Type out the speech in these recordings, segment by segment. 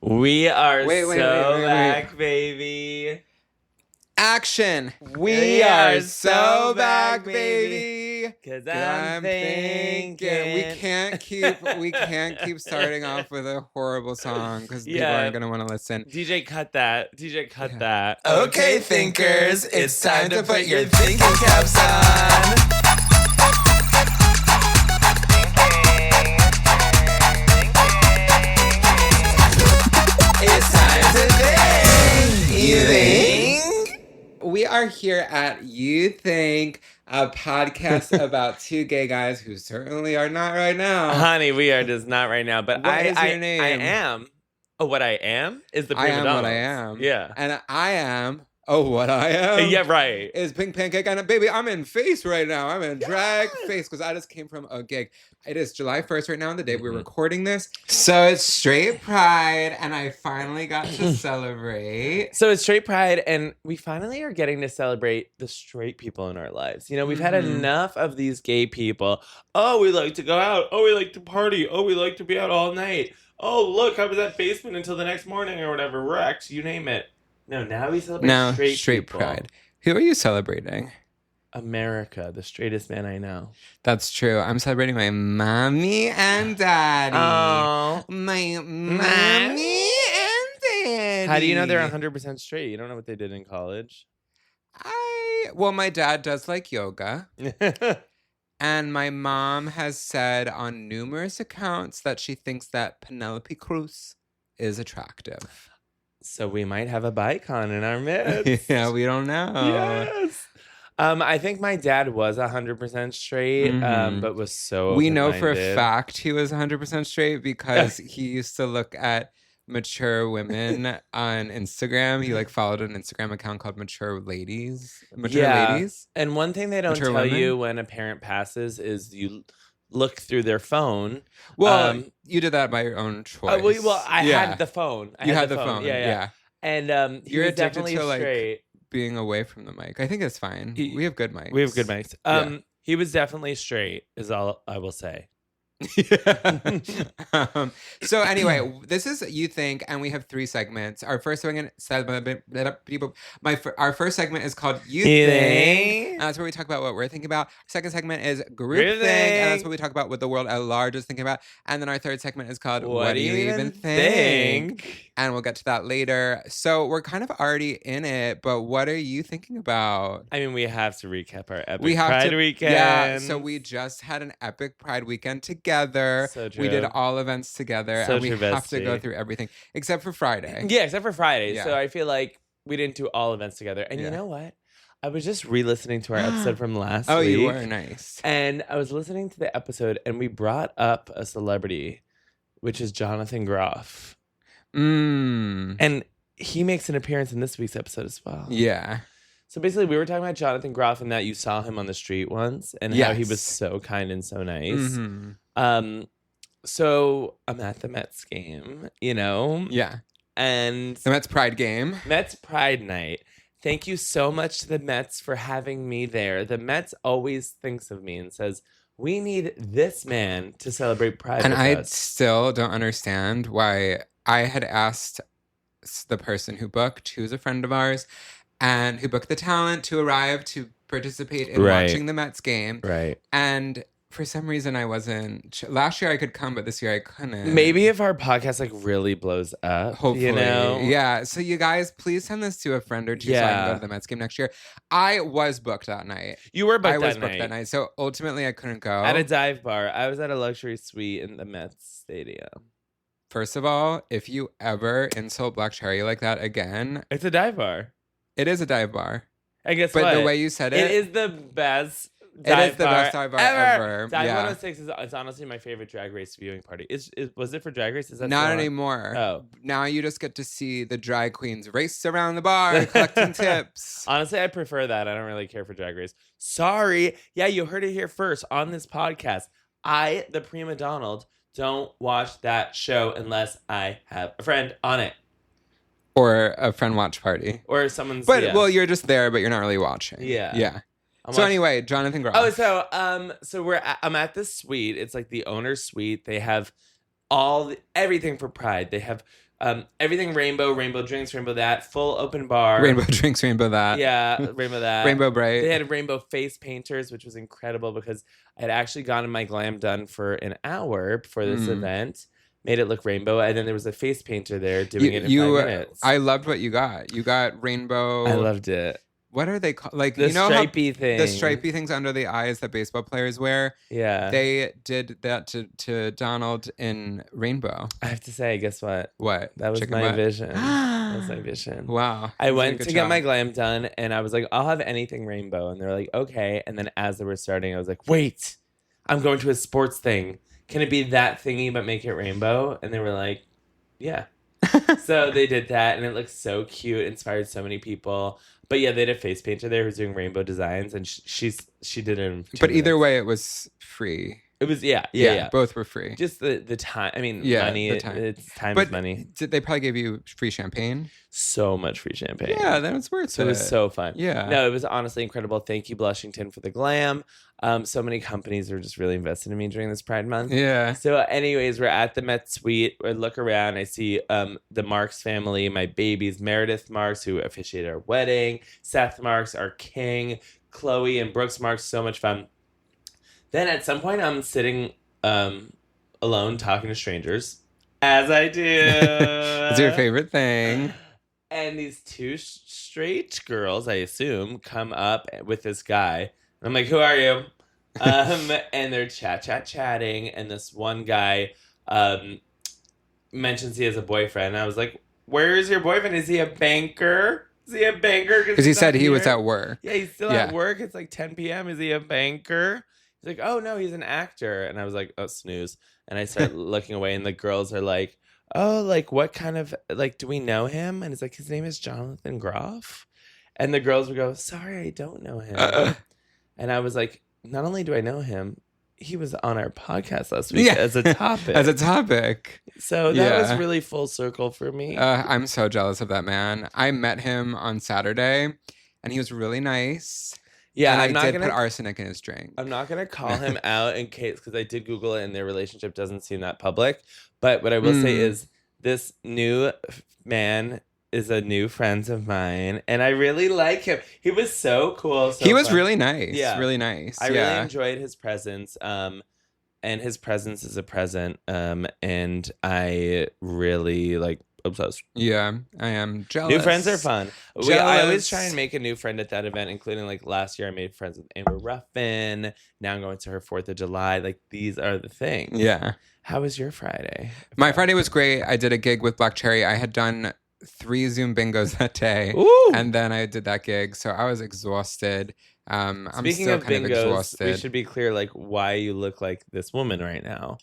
We are Wait, back, baby. Action! We are so back, baby. Cause I'm thinking. We can't keep starting off with a horrible song because people aren't gonna want to listen. DJ, cut that. that. Okay, thinkers, it's time to put your thinking caps on. It's time to think. You think? We are here at You Think, a podcast about two gay guys who certainly are not right now. Honey, we are just not right now. But What is your name? I am. Oh, what I am is the I Prima am what I Donalds. am. Yeah. And I am. Oh, what I am. Yeah, right. Is Pink Pancake. And baby, I'm in face right now. I'm in drag face because I just came from a gig. It is July 1st right now, the day we're recording this. So it's straight pride, and I finally got to celebrate. So it's straight pride, and we finally are getting to celebrate the straight people in our lives. You know, we've had enough of these gay people. Oh, we like to go out. Oh, we like to party. Oh, we like to be out all night. Oh, look, I was at basement until the next morning or whatever. Rex, you name it. No, now we celebrate straight people. Pride. Who are you celebrating? America, the straightest man I know. That's true. I'm celebrating my mommy and daddy. Oh. My mommy and daddy. How do you know they're 100% straight? You don't know what they did in college? Well, my dad does like yoga. And my mom has said on numerous accounts that she thinks that Penelope Cruz is attractive. So we might have a bicon in our midst. Yeah, we don't know. Yes. I think my dad was 100% straight, but was so We know for a open-minded. fact he was 100% straight because he used to look at mature women on Instagram. He followed an Instagram account called Mature Ladies. Ladies. And one thing they don't Mature tell women? you when a parent passes is you look through their phone. Well, you did that by your own choice. I had the phone. You had the phone. Yeah. And he You're was addicted definitely to straight. being away from the mic. I think it's fine. We have good mics. We have good mics. He was definitely straight, is all I will say. So anyway, this is You Think, and we have 3 segments. Our first segment, our first segment is called You Think, and that's where we talk about what we're thinking about. Second segment is Group Think, and that's where we talk about what the world at large is thinking about. And then our third segment is called What Do You Even Think? And we'll get to that later. So we're kind of already in it, but what are you thinking about? I mean, we have to recap our epic Pride weekend. Yeah, so we just had an epic Pride weekend together. So true. We did all events together, So and we true, have to bestie. go through everything except for Friday. Yeah, except for Friday. Yeah. So I feel like we didn't do all events together. And you know what? I was just re-listening to our episode from last week. Oh, you were nice. And I was listening to the episode, and we brought up a celebrity, which is Jonathan Groff. And he makes an appearance in this week's episode as well. Yeah. So basically, we were talking about Jonathan Groff and that you saw him on the street once and how he was so kind and so nice. So I'm at the Mets game, you know? Yeah. And the Mets Pride game. Mets Pride night. Thank you so much to the Mets for having me there. The Mets always thinks of me and says, we need this man to celebrate Pride And with I us. still don't understand why I had asked the person who booked, who's a friend of ours, and who booked the talent to arrive to participate in watching the Mets game. Right. And for some reason I wasn't. Last year I could come, but this year I couldn't. Maybe if our podcast really blows up, hopefully, you know? Yeah. So you guys, please send this to a friend or two so I can go to the Mets game next year. I was booked that night. You were booked booked that night. So ultimately I couldn't go. At a dive bar. I was at a luxury suite in the Mets stadium. First of all, if you ever insult Black Cherry like that again, it's a dive bar. It is a dive bar. And guess what? But the way you said it is the best. It is the best dive bar ever. Dive 106 is honestly my favorite Drag Race viewing party. Was it for Drag Race? Is that not anymore? Oh, now you just get to see the drag queens race around the bar collecting tips. Honestly, I prefer that. I don't really care for Drag Race. Sorry, yeah, you heard it here first on this podcast. I, the Prima Donald, don't watch that show unless I have a friend on it. Or a friend watch party. Or someone's. But well, you're just there, but you're not really watching. Yeah. Yeah. So anyway, Jonathan Groff. Oh, so I'm at this suite. It's like the owner's suite. They have everything for Pride. They have everything rainbow, rainbow drinks, rainbow that, full open bar. Rainbow drinks, rainbow that. Yeah, rainbow that. Rainbow bright. They had rainbow face painters, which was incredible because I had actually gotten my glam done for an hour before this event. Made it look rainbow, and then there was a face painter there doing it in 5 minutes. I loved what you got. You got rainbow. I loved it. What are they called? Like, The you know stripey thing. The stripey things under the eyes that baseball players wear. Yeah. They did that to Donald in Rainbow. I have to say, guess what? What? That was Chicken my butt? vision. That was my vision. Wow. I You did a went good to get job. my glam done, and I was like, I'll have anything rainbow. And they're like, okay. And then as they were starting, I was like, wait, I'm going to a sports thing. Can it be that thingy but make it rainbow? And they were like, yeah. So they did that, and it looked so cute, inspired so many people. But yeah, they had a face painter there who's doing rainbow designs, and she did it in 2 But either minutes. way, it was free. It was yeah. Both were free. Just the time. I mean, Yeah, money. the time. It's time But is money. They probably gave you free champagne. So much free champagne. Yeah, then it's worth So it. it was so fun. Yeah. No, it was honestly incredible. Thank you, Blushington, for the glam. So many companies were just really invested in me during this Pride Month. Yeah. So anyways, we're at the Met Suite. I look around. I see the Marks family, my babies, Meredith Marks, who officiated our wedding, Seth Marks, our king, Chloe and Brooks Marks. So much fun. Then at some point, I'm sitting alone talking to strangers, as I do. It's your favorite thing. And these two straight girls, I assume, come up with this guy. And I'm like, who are you? And they're chatting. And this one guy mentions he has a boyfriend. And I was like, where is your boyfriend? Is he a banker? Is he a banker? Because he said he was at work. Yeah, he's still at work. It's like 10 p.m. Is he a banker? He's like, oh, no, he's an actor. And I was like, oh, snooze. And I start looking away, and the girls are like, oh, like, what kind of, like, do we know him? And it's like, his name is Jonathan Groff. And the girls would go, sorry, I don't know him. And I was like, not only do I know him, he was on our podcast last week as a topic. As a topic. So that was really full circle for me. I'm so jealous of that man. I met him on Saturday, and he was really nice. Yeah, and I'm not did gonna put arsenic in his drink. I'm not gonna call him out in case, because I did Google it and their relationship doesn't seem that public. But what I will say is this new man is a new friend of mine, and I really like him. He was so cool. So he was fun. really nice. Yeah. Really nice. I really enjoyed his presence. And his presence is a present. And I really obsessed. Yeah, I am jealous. New friends are fun. I Jealous. always try and make a new friend at that event, including last year I made friends with Amber Ruffin. Now I'm going to her 4th of July. These are the things. Yeah. How was your Friday? My Friday was great. I did a gig with Black Cherry. I had done 3 Zoom bingos that day. Ooh. And then I did that gig. So I was exhausted. I'm Speaking still of kind of bingos, exhausted. we should be clear why you look like this woman right now.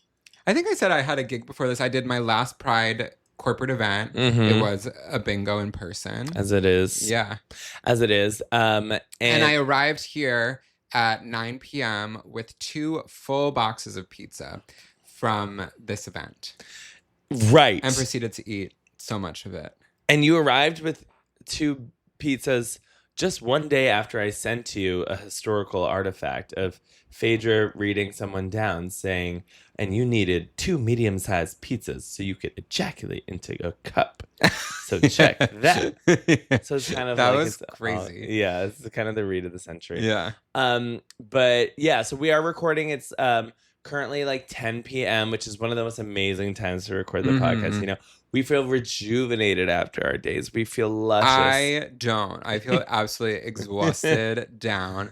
I think I said I had a gig before this. I did my last Pride corporate event. Mm-hmm. It was a bingo in person. As it is. Yeah. As it is. And I arrived here at 9 p.m. with 2 full boxes of pizza from this event. Right. And proceeded to eat so much of it. And you arrived with 2 pizzas just one day after I sent you a historical artifact of Phaedra reading someone down saying, and you needed 2 medium-sized pizzas so you could ejaculate into a cup. So check that. So it's kind of that like was crazy. Yeah, it's kind of the read of the century. Yeah. But yeah, so we are recording. It's currently 10 p.m., which is one of the most amazing times to record the podcast. You know, we feel rejuvenated after our days. We feel luscious. I don't. I feel absolutely exhausted, down.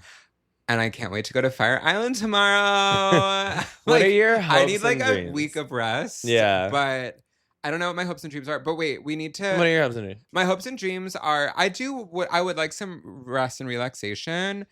And I can't wait to go to Fire Island tomorrow. What are your hopes I need and a dreams? week of rest. Yeah. But I don't know what my hopes and dreams are. But wait, we need to. What are your hopes and dreams? My hopes and dreams are I would like some rest and relaxation.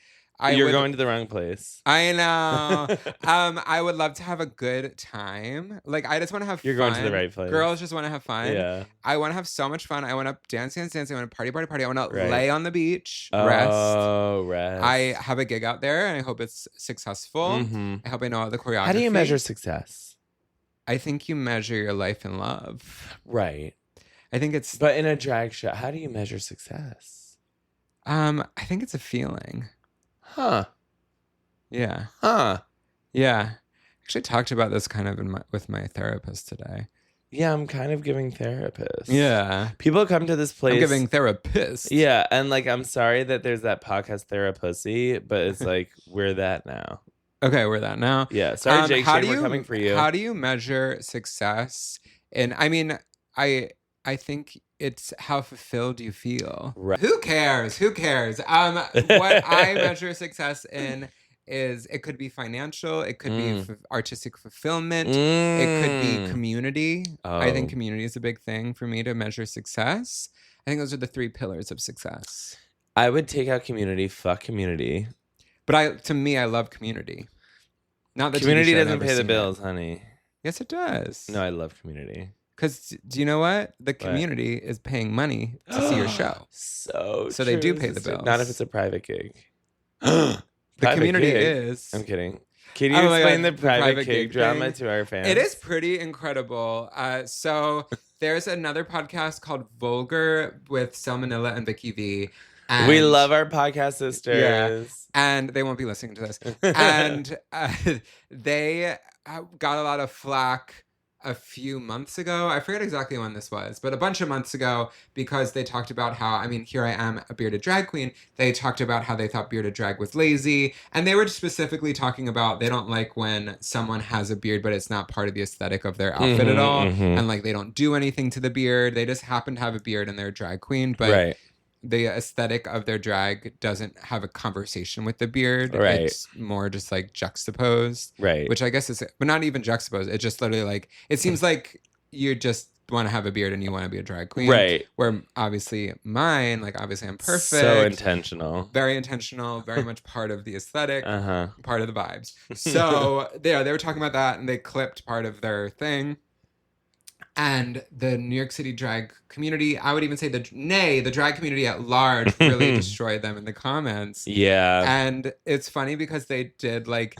You're going to the wrong place. I know. I would love to have a good time. I just want to have fun. You're going to the right place. Girls just want to have fun. Yeah. I want to have so much fun. I want to dance. I want to party. I want to Right. lay on the beach, rest. Oh, rest. I have a gig out there, and I hope it's successful. Mm-hmm. I hope I know all the choreography. How do you measure success? I think you measure your life in love. Right. I think it's. But in a drag show, how do you measure success? I think it's a feeling. Huh. Yeah. Huh. Yeah. Actually talked about this kind of with my therapist today. Yeah, I'm kind of giving therapist. Yeah. People come to this place. I'm giving therapist. Yeah, and like I'm sorry that there's that podcast Therapussy, but it's like we're that now. Okay, we're that now. Yeah. Sorry, Jake Shane, we're coming for you. How do you measure success? And I mean, I think it's how fulfilled you feel. Right. Who cares? What I measure success in is it could be financial, it could be artistic fulfillment, it could be community. I think community is a big thing for me to measure success. I think those are the 3 pillars of success. I would take out community. Fuck community. But to me, I love community. Not the community doesn't pay the bills, honey. Yes, it does. No, I love community. Because do you know what? The community is paying money to see your show. So they do pay the bills. Not if it's a private gig. The community is. I'm kidding. Can you explain the private gig drama to our fans? It is pretty incredible. So there's another podcast called Vulgar with Salmonella and Vicky V. And we love our podcast sisters. Yeah, and they won't be listening to this. And they got a lot of flack a few months ago. I forget exactly when this was, but a bunch of months ago, because they talked about how, I mean, here I am, a bearded drag queen. They talked about how they thought bearded drag was lazy. And they were specifically talking about they don't like when someone has a beard, but it's not part of the aesthetic of their outfit at all. And like they don't do anything to the beard. They just happen to have a beard and they're a drag queen. But the aesthetic of their drag doesn't have a conversation with the beard. Right. It's more just like juxtaposed. Right. Which I guess is, but not even juxtaposed. It's just literally like, it seems like you just want to have a beard and you want to be a drag queen. Right. Where obviously mine, like obviously I'm perfect. So intentional. Very intentional. Very much part of the aesthetic. Part of the vibes. So they were talking about that and they clipped part of their thing. And the New York City drag community, I would even say the drag community at large really destroyed them in the comments. Yeah. And it's funny because they did like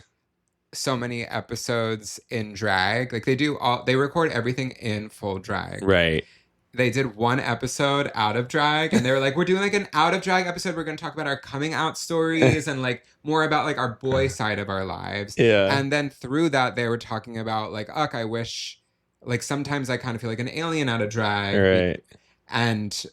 so many episodes in drag. Like they record everything in full drag. Right. They did one episode out of drag and they were like, we're doing like an out of drag episode. We're going to talk about our coming out stories and like more about like our boy side of our lives. Yeah. And then through that, they were talking about like, I wish... Like sometimes I kind of feel like an alien out of drag. Right. And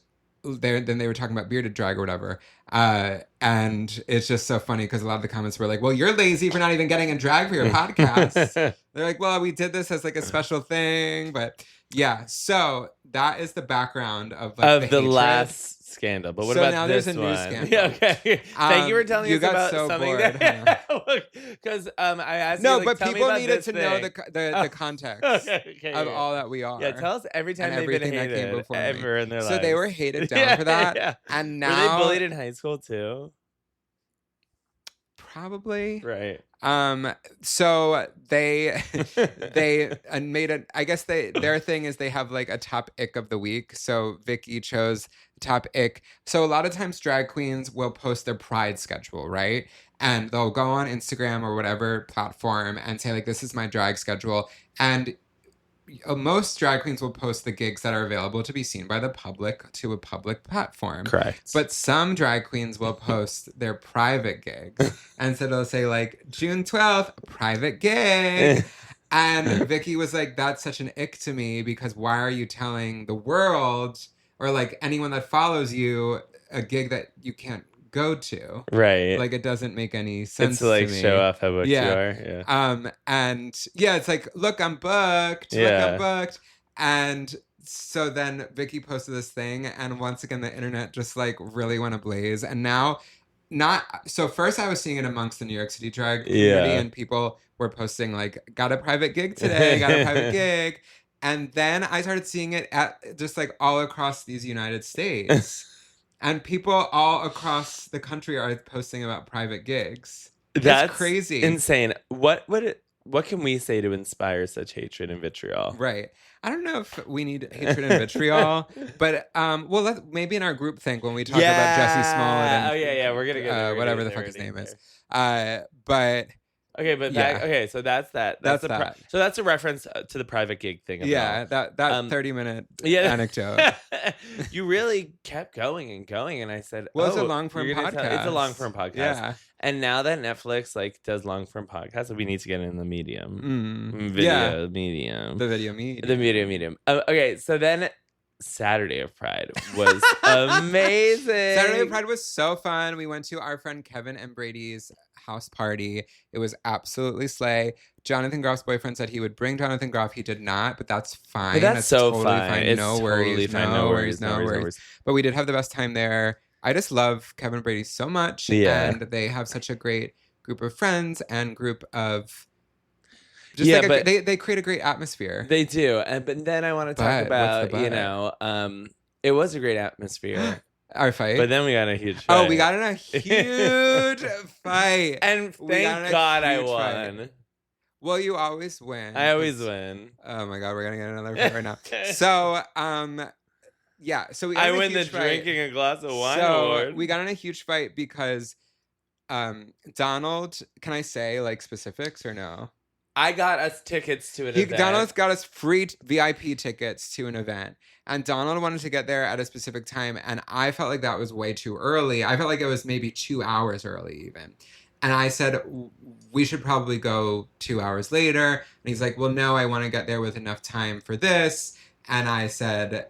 then they were talking about bearded drag or whatever. And it's just so funny because a lot of the comments were like, well, you're lazy for not even getting in drag for your podcast. They're like, well, we did this as like a special thing. But yeah, so that is the background of like the last scandal. But what about now this there's a new scandal. Yeah, okay. Thank you for telling us about so something because I asked you, like, but tell people me needed to know the context of all that we are. Yeah, tell us every time they've been hated that came before ever in their lives. So they were hated down for that. Yeah. And now were they bullied in high school too? Probably. Right. So they made it. I guess their thing is they have like a top ick of the week. So Vicky chose top ick. So a lot of times drag queens will post their pride schedule, right? And they'll go on Instagram or whatever platform and say like, this is my drag schedule. And most drag queens will post the gigs that are available to be seen by the public to a public platform. Correct. But some drag queens will post their private gigs. And so they'll say like, June 12th, private gig. And Vicky was like, that's such an ick to me because why are you telling the world or like anyone that follows you a gig that you can't go to? Right. Like it doesn't make any sense to like show off how booked you are. Yeah. And yeah, it's like, look, I'm booked. Look, I'm booked. And so then Vicky posted this thing and once again the internet just like really went ablaze. And now so first I was seeing it amongst the New York City drag community and people were posting like, got a private gig today, got a private gig. And then I started seeing it at just like all across these United States. And people all across the country are posting about private gigs. That's crazy. Insane. What can we say to inspire such hatred and vitriol? Right. I don't know if we need hatred and vitriol, but maybe in our group think when we talk about Jesse Smollett and we're gonna get whatever the fuck his name is. But Okay, but so that's that. That's the that. So that's a reference to the private gig thing. Yeah, that 30-minute anecdote. You really kept going and going, and I said, well, it's a long-form podcast. It's a long-form podcast. Yeah. And now that Netflix does long-form podcasts, we need to get in the medium. Medium. The video medium. Okay, so then Saturday of Pride was amazing. Saturday of Pride was so fun. We went to our friend Kevin and Brady's house party. It was absolutely slay. Jonathan Groff's boyfriend said he would bring Jonathan Groff. He did not, but that's fine. But that's so totally fine. It's no totally worries. fine. No worries. But we did have the best time there. I just love Kevin and Brady so much. Yeah. And they have such a great group of friends and group of... they create a great atmosphere. They do. But then I want to talk about, it was a great atmosphere. Our fight. But then we got in a huge fight. Oh, we got in a huge fight. And thank God I won. Fight. Well, you always win. I always win. Oh my God, we're going to get another fight right now. So, so we got I win the drinking a glass of wine award. We got in a huge fight because Donald, can I say like specifics or no? I got us tickets to an event. Donald got us free VIP tickets to an event. And Donald wanted to get there at a specific time. And I felt like that was way too early. I felt like it was maybe 2 hours early even. And I said, we should probably go 2 hours later. And he's like, well, no, I want to get there with enough time for this. And I said,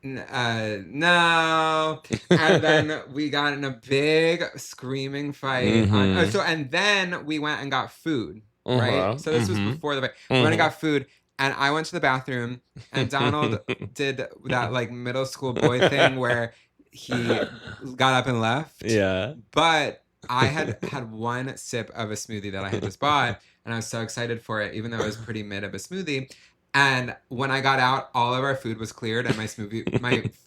no. And then we got in a big screaming fight. Mm-hmm. And then we went and got food. Right? So this was before the fight. We went and got food, and I went to the bathroom, and Donald did that like middle school boy thing where he got up and left. Yeah. But I had one sip of a smoothie that I had just bought, and I was so excited for it, even though it was pretty mid of a smoothie. And when I got out, all of our food was cleared, and my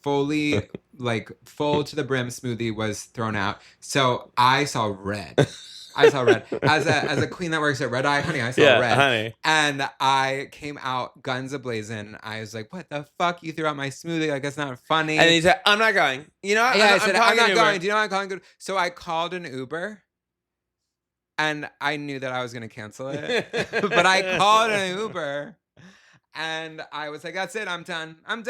fully like full to the brim smoothie was thrown out. So I saw red. As a queen that works at Red Eye, honey, I saw red. Honey. And I came out guns a-blazing. I was like, what the fuck? You threw out my smoothie. Like, it's not funny. And he said, I'm not going. You know what? Yeah, I said, I'm not going. Do you know I'm calling? So I called an Uber. And I knew that I was going to cancel it. But I called an Uber. And I was like, that's it. I'm done. And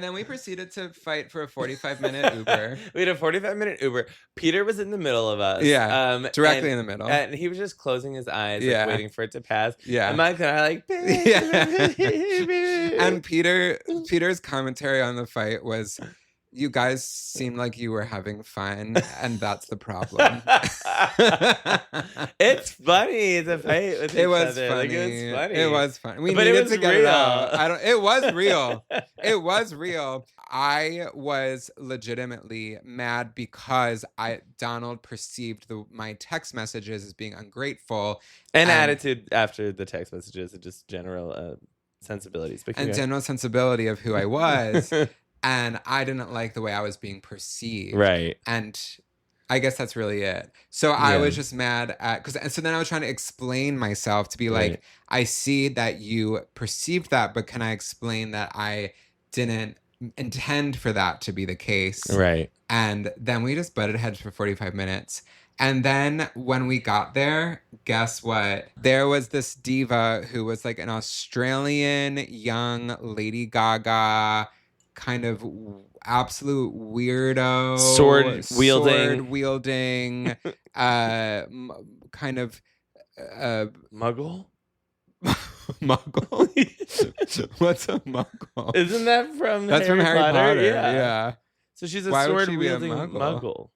then we proceeded to fight for a 45-minute Uber. We had a 45-minute Uber. Peter was in the middle of us. Yeah, directly in the middle. And he was just closing his eyes, like, waiting for it to pass. Yeah. And Mike and I like, And Peter's commentary on the fight was, you guys seemed like you were having fun, and that's the problem. It's funny to fight with each other. Funny. It was funny. It was fun. We but needed it was to get real. it out. It was real. It was real. I was legitimately mad because Donald perceived my text messages as being ungrateful. And attitude after the text messages and just general sensibilities. And general sensibility of who I was. And I didn't like the way I was being perceived. Right. And I guess that's really it. So I was just mad so then I was trying to explain myself to be like, I see that you perceived that, but can I explain that I didn't intend for that to be the case? Right. And then we just butted heads for 45 minutes. And then when we got there, guess what? There was this diva who was like an Australian young Lady Gaga kind of absolute weirdo, sword wielding, kind of muggle. Muggle. What's a muggle? Isn't that from That's from Harry Potter? Yeah. So she's a sword wielding muggle.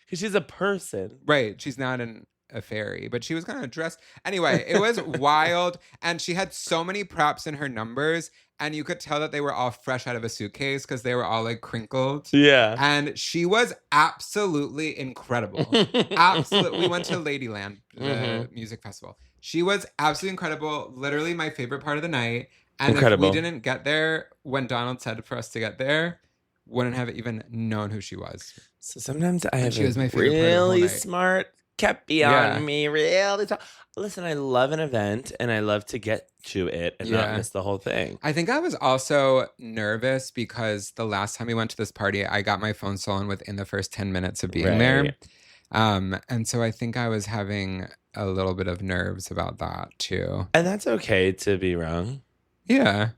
Because she's a person, right? She's not a fairy, but she was kind of dressed. Anyway, it was wild, and she had so many props in her numbers. And you could tell that they were all fresh out of a suitcase because they were all like crinkled. Yeah. And she was absolutely incredible. Absolutely. We went to Ladyland, the music festival. She was absolutely incredible. Literally my favorite part of the night. And if we didn't get there when Donald said for us to get there, wouldn't have even known who she was. So sometimes I have she was my favorite really smart, kept beyond me, really tall. Listen, I love an event and I love to get to it and not miss the whole thing. I think I was also nervous because the last time we went to this party, I got my phone stolen within the first 10 minutes of being there. And so I think I was having a little bit of nerves about that too. And that's okay to be wrong. Yeah.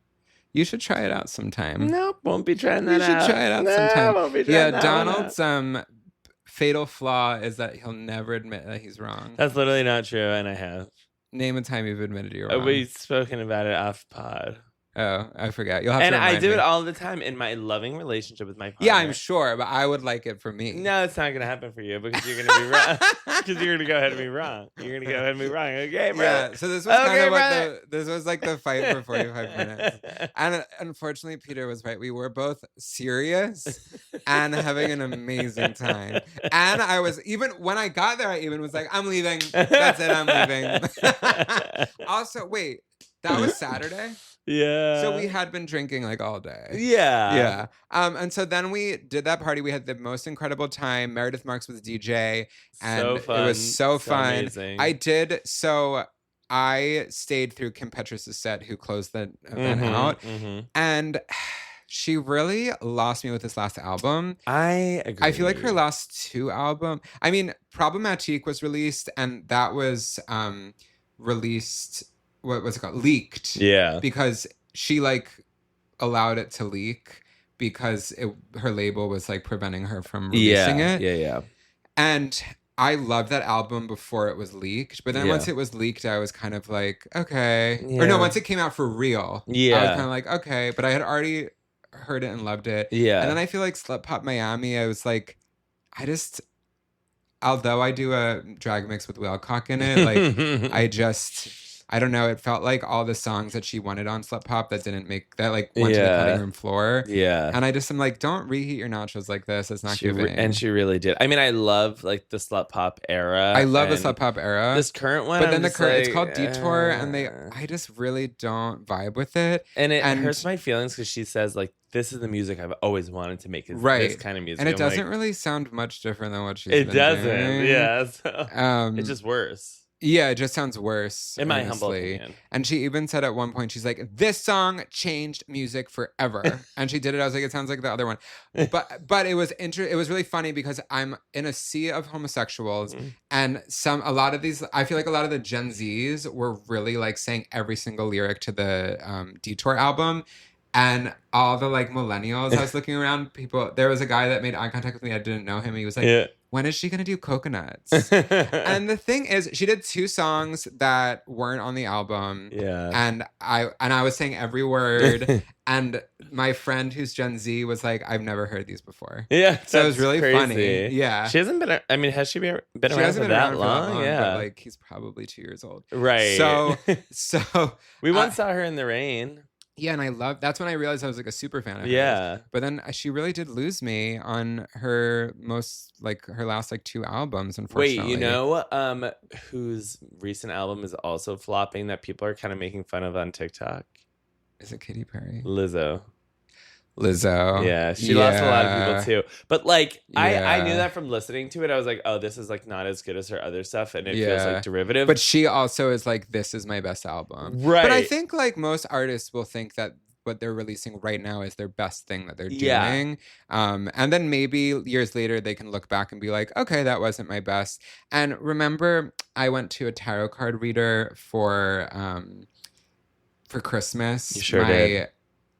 You should try it out sometime. Nope, won't be trying that out. You should try it out No, sometime. won't be trying that Donald's fatal flaw is that he'll never admit that he's wrong. That's literally not true, and I have. Name a time you've admitted you're wrong. We've spoken about it off pod. Oh, I forget. You'll have and to remind I do me. it all the time in my loving relationship with my partner. Yeah, I'm sure, but I would like it for me. No, it's not going to happen for you because you're going to be wrong. Because you're going to go ahead and be wrong. You're going to go ahead and be wrong. Okay, bro. Yeah, so this was kind of what this was like the fight for 45 minutes. And unfortunately, Peter was right. We were both serious and having an amazing time. And I was, even when I got there, I even was like, I'm leaving. That's it, I'm leaving. Also, wait, that was Saturday? Yeah. So we had been drinking like all day. Yeah. Yeah. And so then we did that party. We had the most incredible time. Meredith Marks was DJ. And so fun. It was so fun. Amazing. I stayed through Kim Petras' set, who closed the event out. Mm-hmm. And she really lost me with this last album. I agree. I feel like her last two albums. I mean, Problematique was released, and that was released. What was it called? Leaked. Yeah. Because she like allowed it to leak because her label was like preventing her from releasing it. Yeah. And I loved that album before it was leaked. But then once it was leaked, I was kind of like, okay. Yeah. Or no, once it came out for real. Yeah. I was kind of like, okay. But I had already heard it and loved it. Yeah. And then I feel like Slut Pop Miami, I was like, although I do a drag mix with Whalecock in it, like I don't know. It felt like all the songs that she wanted on Slut Pop that didn't make that like went to the cutting room floor. Yeah. And I just am like, don't reheat your nachos like this. It's not giving. And she really did. I mean, I love like the Slut Pop era. I love the Slut Pop era. This current one, but then it's called Detour, and I just really don't vibe with it. And it hurts my feelings because she says like, this is the music I've always wanted to make. Is this kind of music, and it doesn't really sound much different than what she's. It doesn't. Doing. Yeah. So, it's just worse. Yeah, it just sounds worse. In my humble opinion. And she even said at one point, she's like, this song changed music forever. And she did it. I was like, it sounds like the other one. But it was it was really funny because I'm in a sea of homosexuals. And a lot of these, I feel like a lot of the Gen Zs were really like saying every single lyric to the Detour album. And all the like millennials, I was looking around, there was a guy that made eye contact with me. I didn't know him. He was like, when is she going to do Coconuts? And the thing is, she did 2 songs that weren't on the album. Yeah. And I was saying every word. And my friend who's Gen Z was like, I've never heard these before. Yeah. So it was really funny. Yeah. She hasn't been, has she been around for that long? Yeah. But like, he's probably 2 years old. Right. So we once saw her in the rain. Yeah, and that's when I realized I was like a super fan of hers. Yeah. But then she really did lose me on her her last like 2 albums, unfortunately. Wait, you know whose recent album is also flopping that people are kind of making fun of on TikTok? Is it Katy Perry? Lizzo. Yeah, she lost a lot of people too. But like, I knew that from listening to it. I was like, oh, this is like not as good as her other stuff, and it feels like derivative. But she also is like, this is my best album, right? But I think like most artists will think that what they're releasing right now is their best thing that they're doing. And then maybe years later they can look back and be like, okay, that wasn't my best. And remember, I went to a tarot card reader for Christmas. You sure did.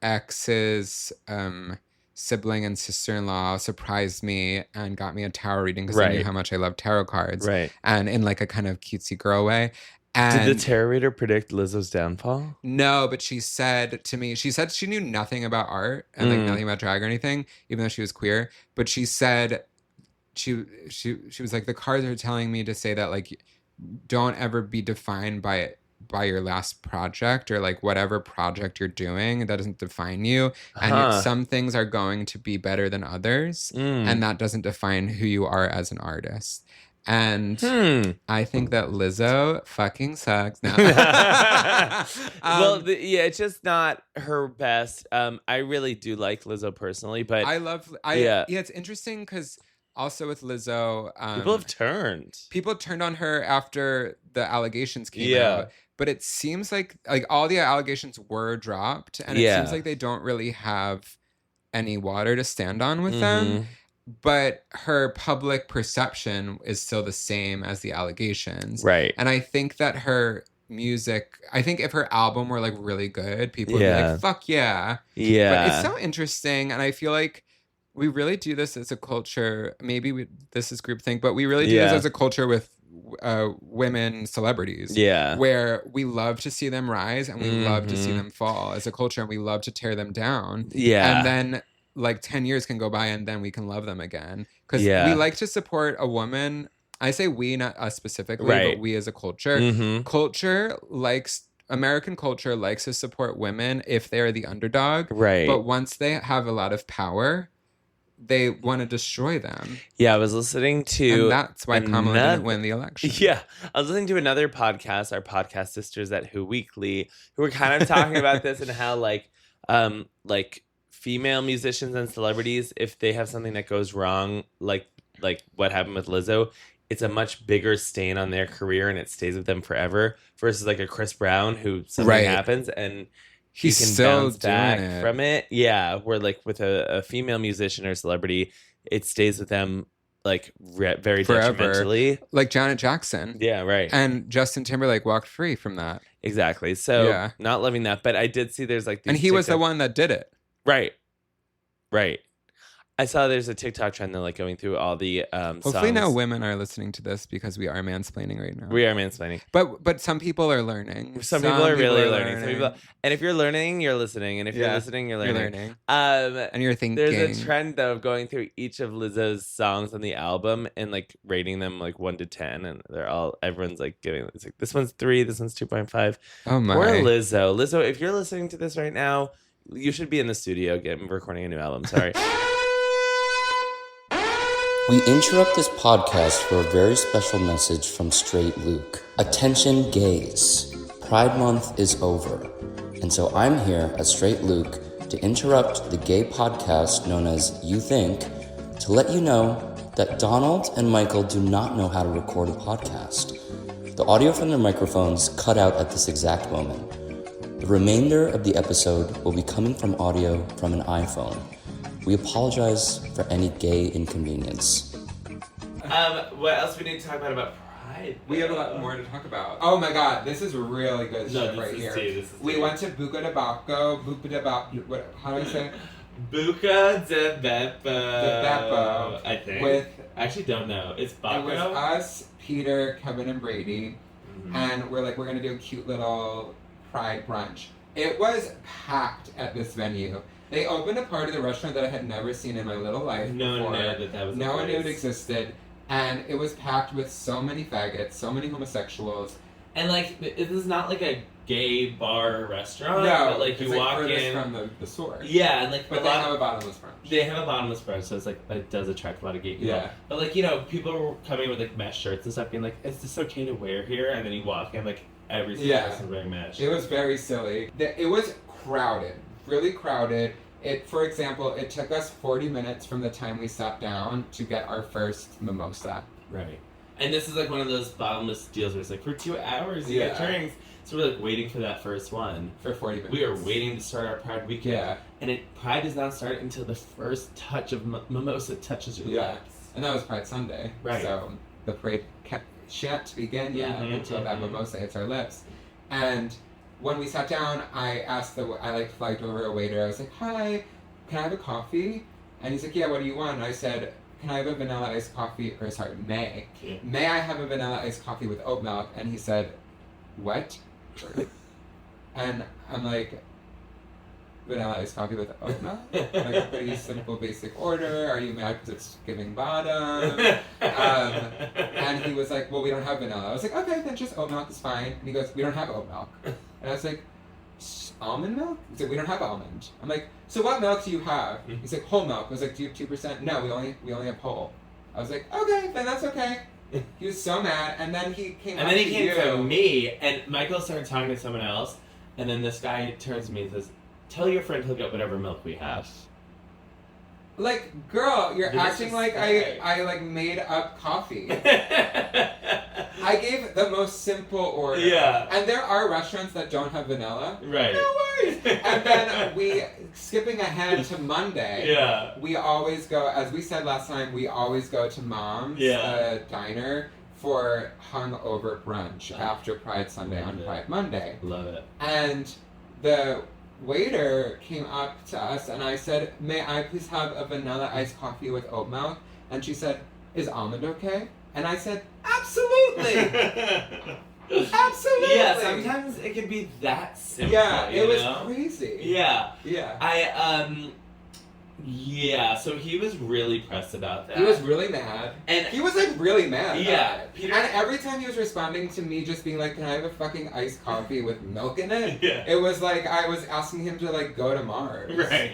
Ex's sibling and sister-in-law surprised me and got me a tarot reading because they knew how much I love tarot cards, and in like a kind of cutesy girl way. And did the tarot reader predict Lizzo's downfall? No, but she said to me, she knew nothing about art and like nothing about drag or anything, even though she was queer. But she said she was like, the cards are telling me to say that like, don't ever be defined by your last project or like whatever project you're doing. That doesn't define you. And some things are going to be better than others. And that doesn't define who you are as an artist. And I think that Lizzo fucking sucks. No. It's just not her best. I really do like Lizzo personally, but it's interesting because also with Lizzo, people turned on her after the allegations came out. But it seems like all the allegations were dropped, and it seems like they don't really have any water to stand on with them. but her public perception is still the same as the allegations. Right. And I think that her music, I think if her album were like really good, people would be like, fuck yeah. Yeah. But it's so interesting. And I feel like we really do this as a culture. Maybe this is groupthink, but we really do this as a culture with women celebrities. Yeah. Where we love to see them rise and we love to see them fall as a culture, and we love to tear them down. Yeah. And then like 10 years can go by and then we can love them again. Because we like to support a woman. I say we, not us specifically, but we as a culture. American culture likes to support women if they're the underdog. Right. But once they have a lot of power, they want to destroy them. Yeah, I was listening to... And that's why Kamala didn't win the election. Yeah. I was listening to another podcast, our podcast sisters at Who Weekly, who were kind of talking about this and how like female musicians and celebrities, if they have something that goes wrong, like what happened with Lizzo, it's a much bigger stain on their career and it stays with them forever versus like a Chris Brown who something happens and he can still bounce back from it. Yeah, where like with a female musician or celebrity, it stays with them like very forever. detrimentally. Like Janet Jackson. Yeah, right. And Justin Timberlake walked free from that. Exactly. So not loving that, but I did see there's like these and he was the one that did it. Right. I saw there's a TikTok trend that like going through all the Hopefully songs. no women are listening to this because we are mansplaining right now. We are mansplaining. But some people are learning. Some people are really learning. And if you're learning, you're listening. And if you're listening, you're learning. And you're thinking. There's a trend though of going through each of Lizzo's songs on the album and like rating them like 1 to 10, and everyone's like giving it's like this one's 3, this one's 2.5. Oh my. Poor Lizzo. Lizzo, if you're listening to this right now, you should be in the studio recording a new album. Sorry. We interrupt this podcast for a very special message from Straight Luke. Attention gays. Pride Month is over. And so I'm here as Straight Luke to interrupt the gay podcast known as You Think to let you know that Donald and Michael do not know how to record a podcast. The audio from their microphones cut out at this exact moment. The remainder of the episode will be coming from audio from an iPhone. We apologize for any gay inconvenience. What else we need to talk about Pride? We have a lot more to talk about. Oh my god, this is really good shit right here. We went to Buca de Bacco. How do I say it? Buca de Beppo. De Beppo. I think. I actually don't know. It's Bacco? It was us, Peter, Kevin, and Brady. Mm-hmm. And we're going to do a cute little Pride brunch. It was packed at this venue. They opened a part of the restaurant that I had never seen in my little life before. No one knew that was No one knew it existed. And it was packed with so many faggots, so many homosexuals. And, like, this is not, like, a gay bar or restaurant. No, but, like, you walk in from the store. Yeah, and, like... But they have a bottomless brunch. They have a bottomless brunch, so it's, like, it does attract a lot of gay people. Yeah. But, like, you know, people were coming with, like, mesh shirts and stuff, being like, is this okay to wear here? And then you walk in, like, every single person wearing mesh. It was very silly. It was crowded. Really crowded. For example, it took us 40 minutes from the time we sat down to get our first mimosa. Right. And this is like one of those bottomless deals where it's like for 2 hours you get drinks. So we're like waiting for that first one. For 40 minutes. We are waiting to start our Pride weekend. Yeah. And Pride does not start until the first touch of mimosa touches your lips. And that was Pride Sunday. Right. So the parade shan't begin until that mimosa hits our lips. And when we sat down, I flagged over a waiter. I was like, "Hi, can I have a coffee?" And he's like, "Yeah, what do you want?" And I said, "Can I have a vanilla iced coffee?" May I have a vanilla iced coffee with oat milk? And he said, "What?" And I'm like, "Vanilla iced coffee with oat milk? Like a pretty simple, basic order. Are you mad because it's giving bottom?" And he was like, "Well, we don't have vanilla." I was like, "Okay, then just oat milk is fine." And he goes, "We don't have oat milk." And I was like, "Almond milk?" He's like, "We don't have almond." I'm like, "So what milk do you have?" He's like, "Whole milk." I was like, "Do you have 2%? No, we only have whole." I was like, "Okay, then that's okay." He was so mad, and then he came to me, and Michael started talking to someone else, and then this guy turns to me and says, "Tell your friend to get whatever milk we have." Like, girl, you're acting like I like made up coffee. I gave the most simple order. Yeah. And there are restaurants that don't have vanilla. Right. No worries. And then skipping ahead to Monday, Yeah. we always go, as we said last time, we always go to Mom's diner for hungover brunch after Pride Sunday on Pride Monday. Love it. And the waiter came up to us and I said, "May I please have a vanilla iced coffee with oat milk?" And she said, "Is almond okay?" And I said, "Absolutely." Absolutely. Yeah, sometimes it can be that simple. Yeah, it was know? crazy. Yeah. Yeah. Yeah, so he was really pressed about that. He was really mad. And he was like really mad. Yeah. About it. And every time he was responding to me just being like, "Can I have a fucking iced coffee with milk in it?" Yeah. It was like I was asking him to like go to Mars. Right.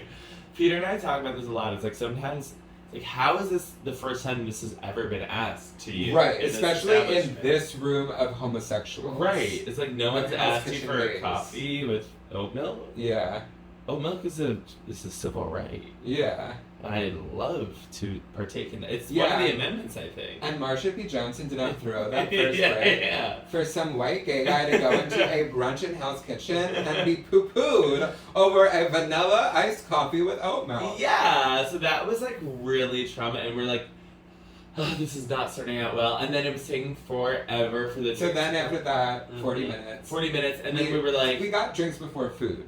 Peter and I talk about this a lot. It's like sometimes, like, how is this the first time this has ever been asked to you? Right, in this especially in establishment? this room of homosexuals. Right. It's like no one's Like asked you kitchen for a days. coffee with oat milk. Yeah. Oat milk is a civil right. Yeah. I'd love to partake in that. It's one Yeah. of the amendments, I think. And Marsha P. Johnson did not throw that first yeah, break yeah. for some white gay guy to go into a brunch in Hell's Kitchen and be poo-pooed over a vanilla iced coffee with oat milk. Yeah, so that was like really trauma, and we're like, oh, this is not starting out well. And then it was taking forever for the So drinks then to after come. that, 40 minutes. 40 minutes, and then we were like, We got drinks before food.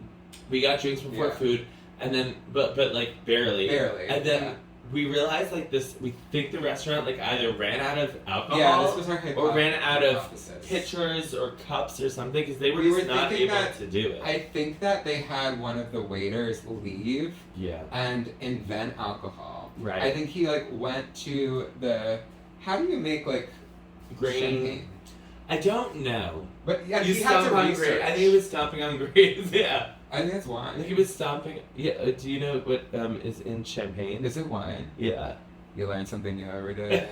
we got drinks before Yeah. food, and then, but like barely. Barely, And then yeah. we realized like this, we think the restaurant like either ran out of alcohol. Yeah, this was our or ran out of hypothesis. pitchers or cups or something, because they were We just were not thinking able that- to do it. I think that they had one of the waiters leave Yeah. and invent alcohol. Right. I think he like went to the. How do you make like Grain. champagne? I don't know. But yeah, You he had to stomp on research. grapes. I think he was stomping on grapes. Yeah. I think it's I wine. think he was stomping. Yeah. Do you know what is in champagne? Is it wine? Yeah. You learn something new every day.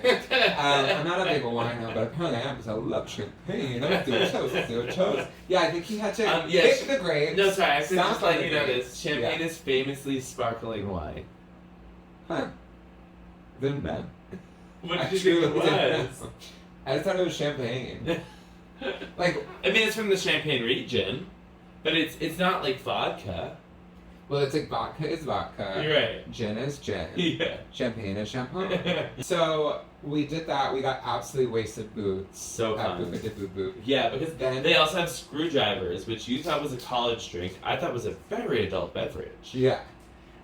I'm not a big wine now, but apparently I am because I love champagne. Let's do a toast. Let's do a toast. Yeah, I think he had to yeah, pick the grapes. No, sorry. I should stomp just on let the you know grapes. this. Champagne is famously sparkling wine. Huh. Didn't know. What I did you think it truly didn't was? know. I just thought it was champagne. Like, I mean, it's from the Champagne region, but it's not like vodka. well, it's like vodka is vodka. You're right. Gin is gin. Yeah. Champagne is champagne. So we did that. We got absolutely wasted boots. So at fun. Boop Boop Boop Boop. Yeah, because Then- they also have screwdrivers, which you thought was a college drink. I thought was a very adult beverage. Yeah.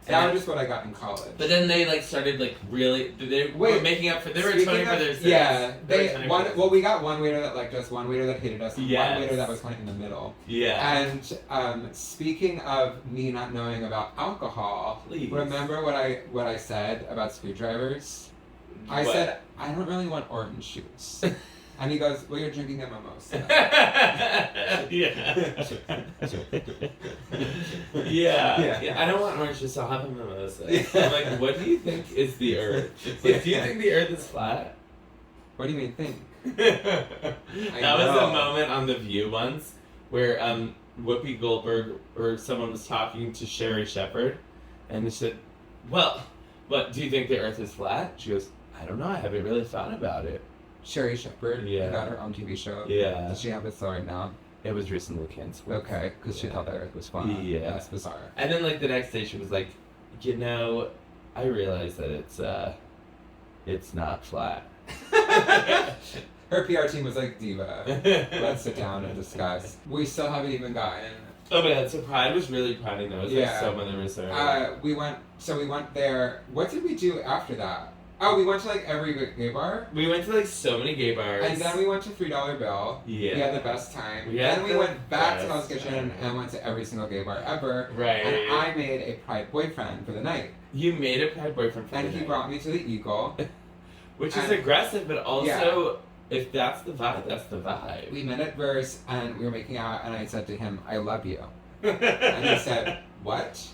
That And- was just what I got in college. But then they like started like really. They were Wait, making up for. They were Speaking toning for of- their sins. Yeah, They were they toning for one. their Well, we got one waiter that liked us, one waiter that hated us, and Yes. one waiter that was kind of in the middle. Yeah. And speaking of me not knowing about alcohol, Please. remember what I said about screwdrivers? I What? said I don't really want orange juice, and he goes, "Well, you're drinking a mimosa." yeah. Yeah. I don't want orange juice. I'll have a mimosa. I'm like, what do you think is the earth? Like, do you think the earth is flat? What do you mean think? That was know. a moment on The View once where Whoopi Goldberg or someone was talking to Sherry Shepherd, and they said, "Well, what do you think the Earth is flat?" She goes, "I don't know. I haven't really thought about it." Sherry Shepherd Yeah. got her own TV show. Yeah. Does she have it still right now? It was recently canceled. Okay, because she Yeah. thought the Earth was flat. Yeah. That's bizarre. And then like the next day, she was like, "You know, I realize that it's not flat." Her PR team was like, "Diva, let's sit down and discuss." We still haven't even gotten. Oh my god! So Pride was really Priding. There was like Yeah. so many reserves. We went there. What did we do after that? Oh, we went to like every gay bar. We went to like so many gay bars. And then we went to $3 Bill. Yeah. We had the best time. We had Then we the went back to best Hell's Kitchen time. and went to every single gay bar ever. Right. And I made a Pride boyfriend for the night. You made a Pride boyfriend for And the he night. brought me to the Eagle. Which is and- aggressive, but also, if that's the vibe, that's the vibe. We met at Verse and we were making out and I said to him, "I love you." And he said, "What?"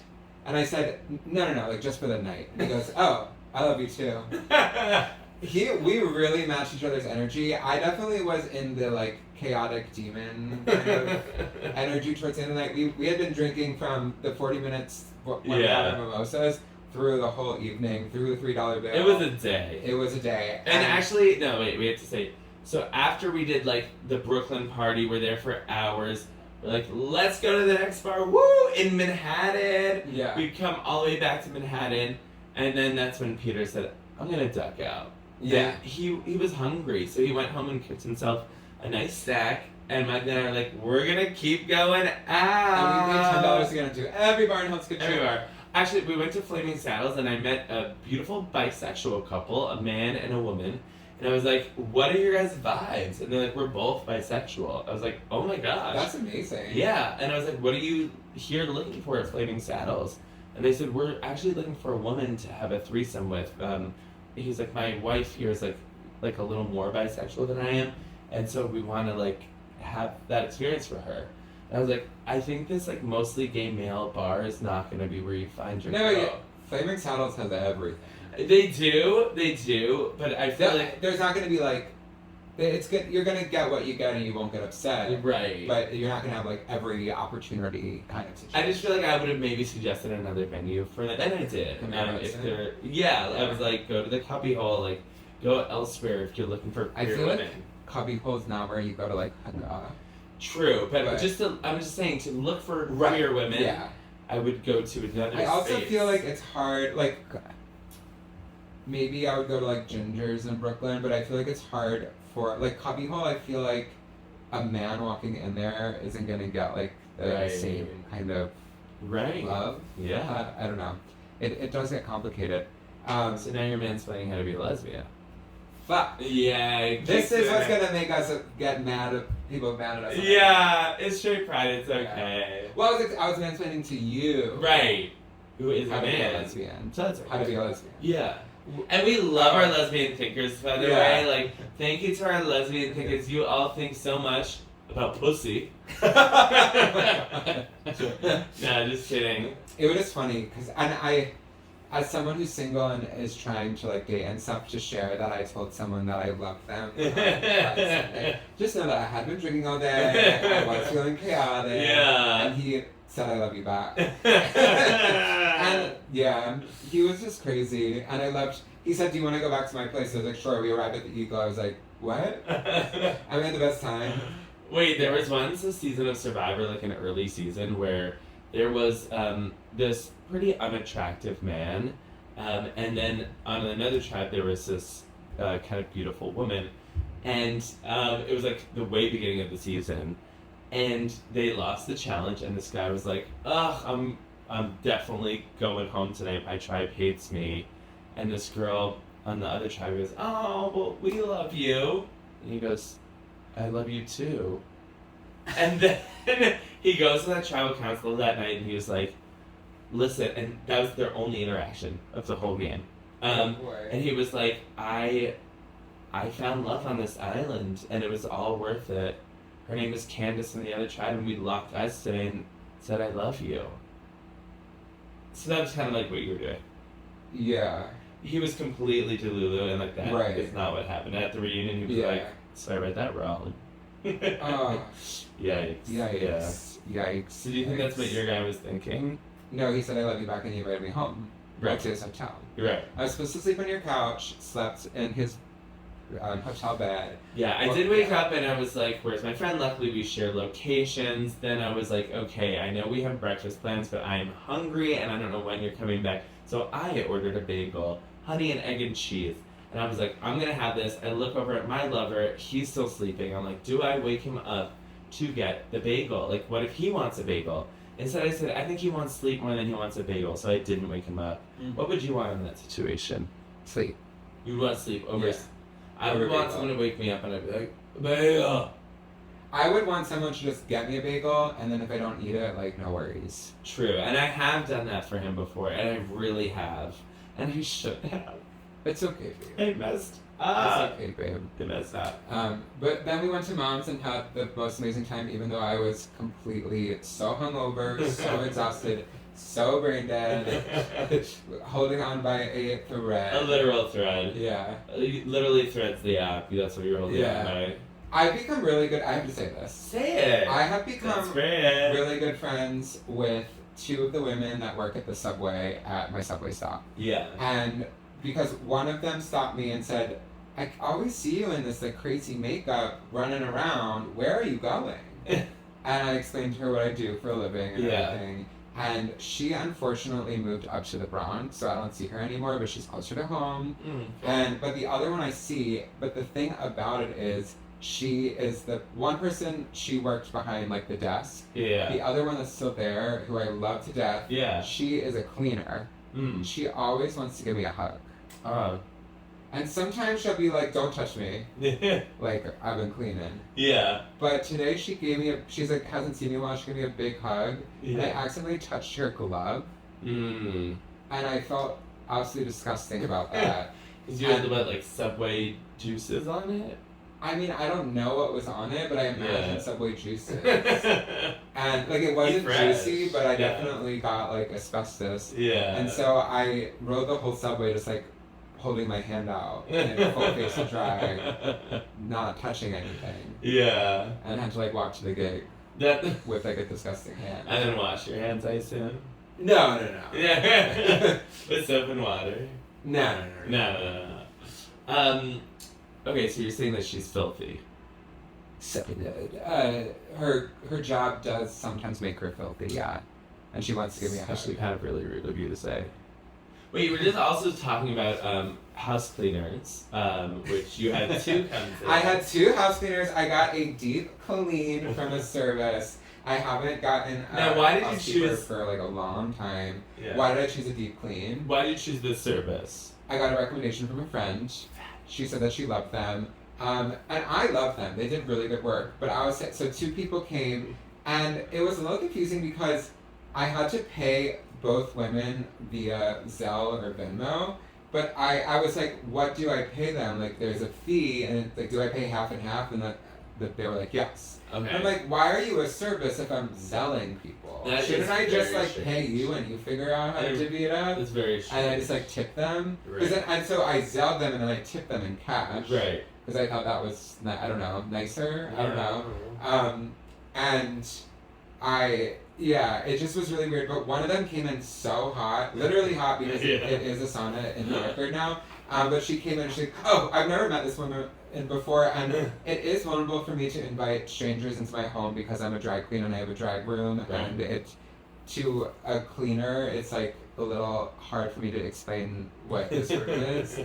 And I said, no, like just for the night. And he goes, "Oh, I love you too." We really matched each other's energy. I definitely was in the like chaotic demon kind of energy towards the end of the night. We had been drinking from the 40 minutes when we had our mimosas through the whole evening, through the $3 bill. It was a day. It was a day. And actually, no, wait, we have to say, So after we did like the Brooklyn party, we're there for hours. We're like, let's go to the next bar. Woo! In Manhattan. Yeah. We come all the way back to Manhattan, and then that's when Peter said, "I'm gonna duck out." Yeah. And he was hungry, so he went home and cooked himself a nice snack. And Mike and I are like, we're gonna keep going out. And we paid $10 to get into every bar in Hell's Kitchen. Every bar. Actually, we went to Flaming Saddles, and I met a beautiful bisexual couple, a man and a woman. And I was like, what are your guys' vibes? And they're like, we're both bisexual. I was like, oh my gosh. That's amazing. Yeah. And I was like, what are you here looking for at Flaming Saddles? And they said, we're actually looking for a woman to have a threesome with. He's like, my wife here is like a little more bisexual than I am. And so we want to like have that experience for her. And I was like, I think this like mostly gay male bar is not going to be where you find your girl. Yeah. Flaming Saddles has everything. They do, but I feel like there's not going to be like, it's good. You're going to get what you get and you won't get upset. Right. But you're not going to have like every opportunity kind of situation. I just feel like I would have maybe suggested another venue for that, and I did. I was like, go to the Cubby Hole, like go elsewhere if you're looking for queer women. Like Cubby Hole's not where you go to like hang out. True, but I'm just saying to look for queer women. Yeah. I would go to another. I also feel like it's hard. Like maybe I would go to like Ginger's in Brooklyn, but I feel like it's hard for like Cubby Hole. I feel like a man walking in there isn't gonna get like the same kind of love. Yeah. I don't know. It does get complicated. So now you're mansplaining how to be a lesbian. Fuck. Yeah. This is what's gonna make us get mad at people mad at us. Yeah, it's straight pride. It's okay. Yeah. Well, I was mansplaining to you. Right. Who is how a to be a man? lesbian. So that's how to be a lesbian. Yeah. And we love our lesbian thinkers, by the way. Like, thank you to our lesbian thinkers. You all think so much about pussy. Nah, just kidding. It was just funny because, and I, as someone who's single and is trying to like date and stuff, to share that I told someone that I loved them. Just know that I had been drinking all day. I was feeling chaotic. Yeah. And he said I love you back. And yeah, he was just crazy. And I loved. He said, "Do you want to go back to my place?" I was like, "Sure." We arrived at the Eagle. I was like, "What?" I had the best time. Wait, there was once a season of Survivor, like an early season, where there was this pretty unattractive man, and then on another tribe there was this kind of beautiful woman, and it was like the way beginning of the season, and they lost the challenge, and this guy was like, "Ugh, I'm definitely going home tonight. My tribe hates me," and this girl on the other tribe goes, "Oh, well, we love you," and he goes, "I love you too." And then he goes to that tribal council that night and he was like, listen, and that was their only interaction of the whole game. And he was like, I found love on this island and it was all worth it. Her name is Candace in the other tribe and we locked eyes today and said, I love you. So that was kind of like what you were doing. Yeah. He was completely delulu and like that is not what happened. At the reunion he was like, so I read that wrong. Yikes. Yikes. Yikes. So do you think that's what your guy was thinking? No, he said I love you back and he invited me home. Right. To his hotel. Right. I was supposed to sleep on your couch, slept in his hotel bed. Yeah, I did wake up and I was like, where's my friend? Luckily we share locations. Then I was like, okay, I know we have breakfast plans, but I am hungry and I don't know when you're coming back. So I ordered a bagel, honey and egg and cheese. And I was like, I'm going to have this. I look over at my lover. He's still sleeping. I'm like, do I wake him up to get the bagel? Like, what if he wants a bagel? Instead, I said, I think he wants sleep more than he wants a bagel. So I didn't wake him up. Mm-hmm. What would you want in that situation? Sleep. You would want sleep over... Yeah. I would want someone to wake me up and I'd be like, bagel. I would want someone to just get me a bagel, and then if I don't eat it, like, no worries. True. And I have done that for him before. And I really have. And I should have. It's okay, babe. I messed up. It's okay, babe. I messed up. But then we went to Mom's and had the most amazing time, even though I was completely so hungover, so exhausted, so brain dead, holding on by a thread. A literal thread. Yeah. Literally threads the app. That's what you're holding on by. I've become really good. I have to say this. Say it. I have become really good friends with two of the women that work at the subway at my subway stop. Yeah. And because one of them stopped me and said, I always see you in this like crazy makeup running around. Where are you going? And I explained to her what I do for a living and everything. And she unfortunately moved up to the Bronx, so I don't see her anymore, but she's closer to home. But the other one I see, but the thing about it is, she is the one person, she worked behind like the desk. Yeah. The other one that's still there, who I love to death, Yeah. she is a cleaner. She always wants to give me a hug. And sometimes she'll be like, don't touch me. Like, I've been cleaning. Yeah. But today she gave me she's like, hasn't seen me in a while, she gave me a big hug. And I accidentally touched her glove. And I felt absolutely disgusting about that. Because you had the, like, Subway juices on it? I mean, I don't know what was on it, but I imagine Subway juices. And, like, it wasn't juicy, but I definitely got, like, asbestos. Yeah. And so I rode the whole Subway just, like, holding my hand out in full face of drag, not touching anything. Yeah. And had to, like, walk to the gig with, like, a disgusting hand. And then wash your hands, I assume? No. Yeah. With soap and water? No. Okay, so you're saying that she's filthy. So, her job does sometimes make her filthy, yeah. And she wants to give me a hug. Actually, kind of really rude of you to say. Wait, you were just also talking about house cleaners, which you had two come to. I had two house cleaners. I got a deep clean from a service. I haven't gotten now, why did you housekeeper choose for like a long time. Yeah. Why did I choose a deep clean? Why did you choose this service? I got a recommendation from a friend. She said that she loved them. And I love them. They did really good work. But so two people came, and it was a little confusing because I had to pay both women via Zelle or Venmo. But I was like, what do I pay them? Like, there's a fee, and it's like, do I pay half and half? And that they were like, yes. Okay. And I'm like, why are you a service if I'm zelling people? Shouldn't I just like pay you and you figure out how to divvy it up? That's very strange. And I just like tip them? Right. And so I zelled them and then I tipped them in cash. Right. Because I thought that was, I don't know, nicer? I don't know. And it just was really weird. But one of them came in so hot, literally hot because it is a sauna in the record now. But she came in and she's like, oh, I've never met this woman before, and it is vulnerable for me to invite strangers into my home because I'm a drag queen and I have a drag room, and to a cleaner, it's like a little hard for me to explain what this room is.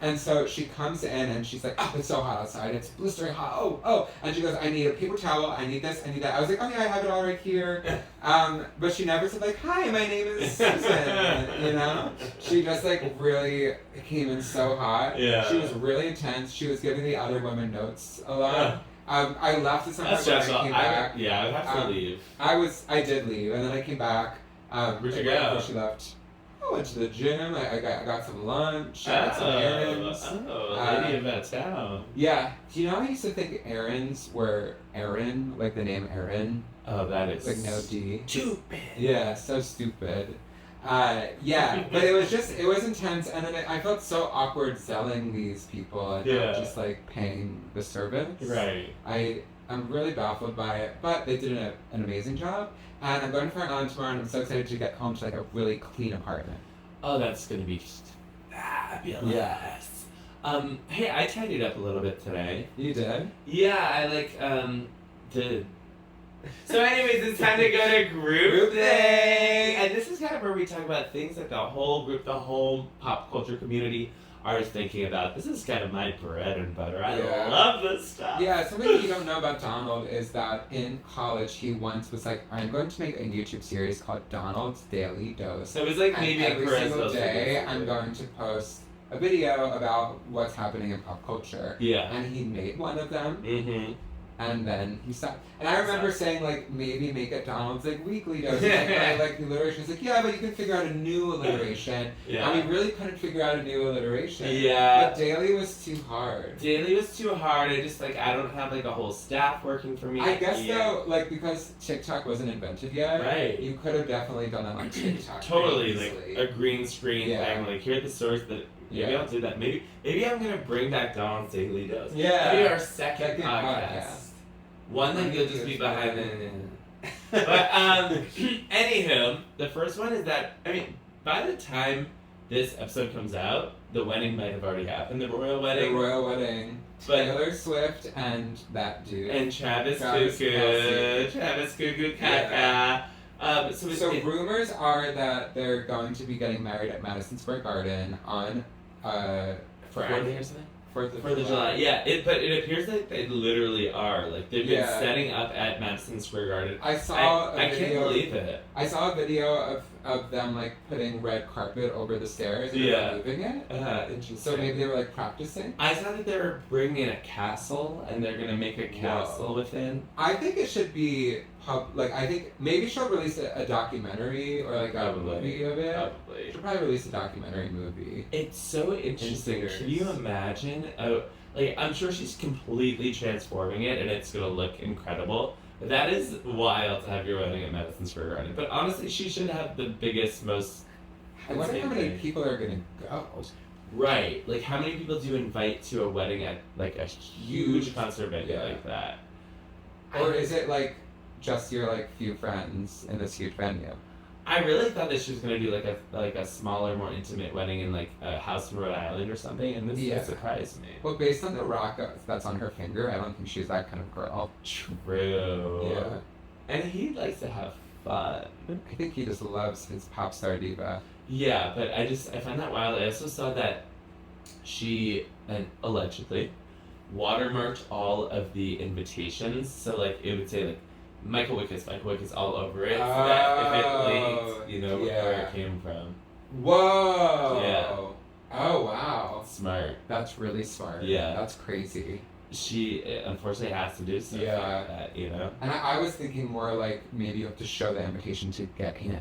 And so she comes in and she's like, oh, it's so hot outside. It's blistering hot. Oh. And she goes, I need a paper towel. I need this. I need that. I was like, oh, yeah, I have it all right here. But she never said, like, hi, my name is Susan. You know? She just, like, really came in so hot. Yeah. She was really intense. She was giving the other women notes a lot. I left at some point when I came back. I would have to leave. I did leave. And then I came back. Where'd you go? Before she left. I went to the gym. I got some lunch. I got some errands. Lady of that town. Yeah. Do you know I used to think errands were Aaron, like the name Aaron? Oh, that is like no D. Stupid. Yeah, so stupid. But it was intense, and then I felt so awkward selling these people and not just like paying the service. Right. I'm really baffled by it, but they did an amazing job. And I'm going for an island tomorrow, and I'm so excited to get home to like a really clean apartment. Oh, that's gonna be fabulous. Yes. Hey, I tidied up a little bit today. You did? Yeah, I did. So anyways, it's time to go to group thing. And this is kind of where we talk about things that the whole group, the whole pop culture community are thinking about. This is kind of my bread and butter. I love this stuff. Yeah, something you don't know about Donald is that in college he once was like, I'm going to make a YouTube series called Donald's Daily Dose. So it was like and maybe every single day I'm going to post a video about what's happening in pop culture. Yeah. And he made one of them. Mm-hmm. And then he stopped. And I remember saying, like, maybe make it Donald's, like, weekly dose. Like, the alliteration. He's like, yeah, but you can figure out a new alliteration. Yeah. And we really couldn't figure out a new alliteration. Yeah. But daily was too hard. Daily was too hard. I don't have, like, a whole staff working for me. I guess, though, like, because TikTok wasn't invented yet. Right. You could have definitely done that on TikTok. Totally, like, a green screen thing. Like, here are the stories that... Maybe I'll do that. Maybe I'm gonna bring back Donald's Daily Dose. Yeah. Maybe our second podcast. One that you'll just be behind But anywho, the first one is that by the time this episode comes out, the wedding might have already happened. The royal wedding. The royal wedding. But- Taylor Swift and that dude. And Travis Kelsey. Cuckoo. Travis Cuckoo Kaka. So rumors are that they're going to be getting married at Madison Square Garden on Friday or something? 4th For the July, yeah. But it appears that they literally are. Like, they've been setting up at Madison Square Garden. I saw a I video. can't believe it. I saw a video of them, like, putting red carpet over the stairs and moving it. Interesting. So maybe they were, like, practicing. I saw that they were bringing in a castle, and they're gonna make a castle within. I think it should be I think maybe she'll release a documentary or like a movie of it. Probably. She'll probably release a documentary movie. It's so interesting. theaters. Can you imagine? Like, I'm sure she's completely transforming it, and it's gonna look incredible. But that is wild to have your wedding at Madison Square Garden. But honestly, she should have the biggest, most. I wonder how many people are gonna go. Right. Like, how many people do you invite to a wedding at, like, a huge concert venue like that? Or is it, like, just your, like, few friends in this huge venue? I really thought that she was gonna do, like a smaller, more intimate wedding in, like, a house in Rhode Island or something, and this surprised me. Well, based on the rock that's on her finger, I don't think she's that kind of girl. True. Yeah. And he likes to have fun. I think he just loves his pop star diva. Yeah, but I find that wild. I also saw that she, allegedly, watermarked all of the invitations. So, like, it would say, like, Michael Wickes all over it. So that if it leaked, you know where it came from. Whoa! Yeah. Oh, wow. Smart. That's really smart. Yeah. That's crazy. She, unfortunately, has to do stuff like that, you know? And I was thinking more like maybe you have to show the invitation to get in.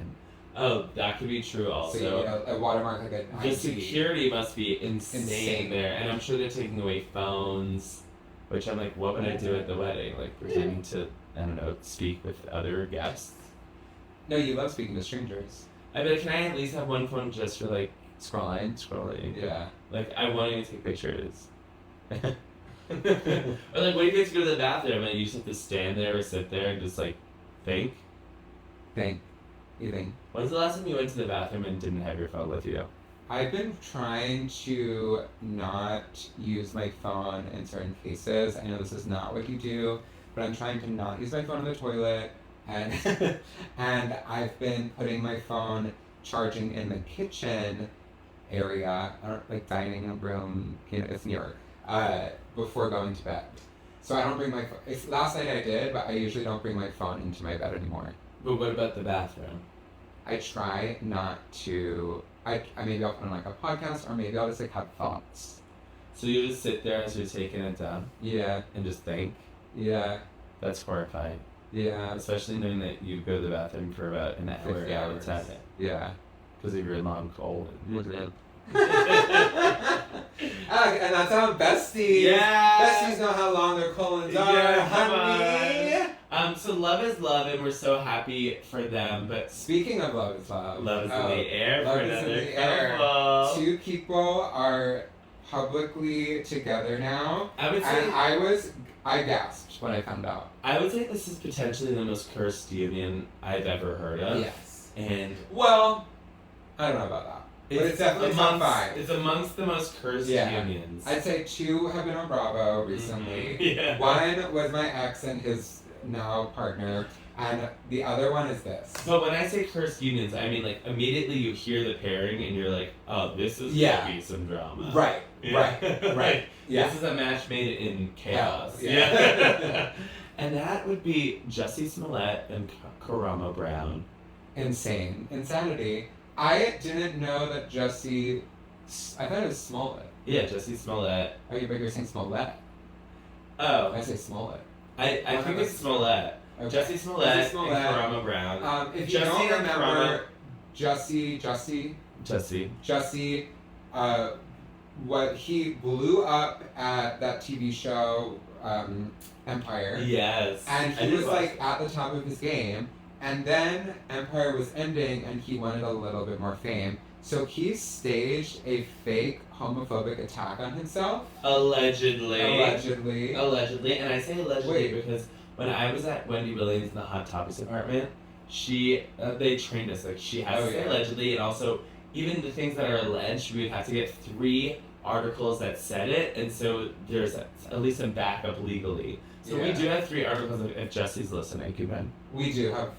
Oh, that could be true also. So, you know, a watermark like an The ID. security must be insane there. And I'm sure they're taking away phones, which I'm like, what would I do at the wedding? Like, pretending to, I don't know, speak with other guests? No, you love speaking to strangers. I mean, can I at least have one phone just for, like, Scrolling. Yeah. Like, I want you to take pictures. Or, like, when you get to go to the bathroom and you just have to stand there or sit there and just, like, think? Eating. When's the last time you went to the bathroom and didn't have your phone with you? I've been trying to not use my phone in certain cases. I know this is not what you do, but I'm trying to not use my phone in the toilet, and and I've been putting my phone charging in the kitchen area, like dining room. You know, it's New York. Before going to bed, so I don't bring my phone. Last night I did, but I usually don't bring my phone into my bed anymore. But what about the bathroom? I try not to. I maybe I'll put on like a podcast, or maybe I'll just like have thoughts. So you just sit there as you're taking it down? Yeah. And just think? Yeah. That's horrifying. Yeah. Especially knowing that you go to the bathroom for about an hour, 50 hour hours. 10. Yeah. Because of your long cold. And that's how besties. Yeah. Besties know how long their colons are, Yeah, honey. So love is love, and we're so happy for them. But Speaking of love is love. love is in the air love for is in another the air. couple. Two people are publicly together now. I would say And I gasped when I found out. I would say this is potentially the most cursed union I've ever heard of. Yes. And Well, I don't know about that. But it's definitely top five. It's amongst the most cursed unions. I'd say two have been on Bravo recently. Mhm. Yeah. One was my ex and his now partner, and the other one is this. But when I say cursed unions, I mean, like, immediately you hear the pairing and you're like, oh, this is Yeah. gonna be some drama. Right, Yeah. right. Yeah. This is a match made in chaos. Hell, yeah. And that would be Jussie Smollett and Karamo Brown. Insane. Insanity. I didn't know that Jussie... I thought it was Smollett. Yeah, Jussie Smollett. Oh, but you're saying Smollett. Oh, I say Smollett. I think it's Smollett. Okay. Jussie Smollett and Smollett. Karamo Brown. If you Jussie don't and remember, Jussie. Jussie, what he blew up at that TV show, Empire. Yes. And I he did was watch like at the top of his game, and then Empire was ending, and he wanted a little bit more fame. So he staged a fake homophobic attack on himself. Allegedly. Allegedly. And I say allegedly Wait. because when I was at Wendy Williams in the Hot Topics department, they trained us. Like, she has to say allegedly, and also even the things that are alleged, we would have to get 3 articles that said it, and so there's at least some backup legally. So we do have 3 articles if Jesse's listening, even. We do have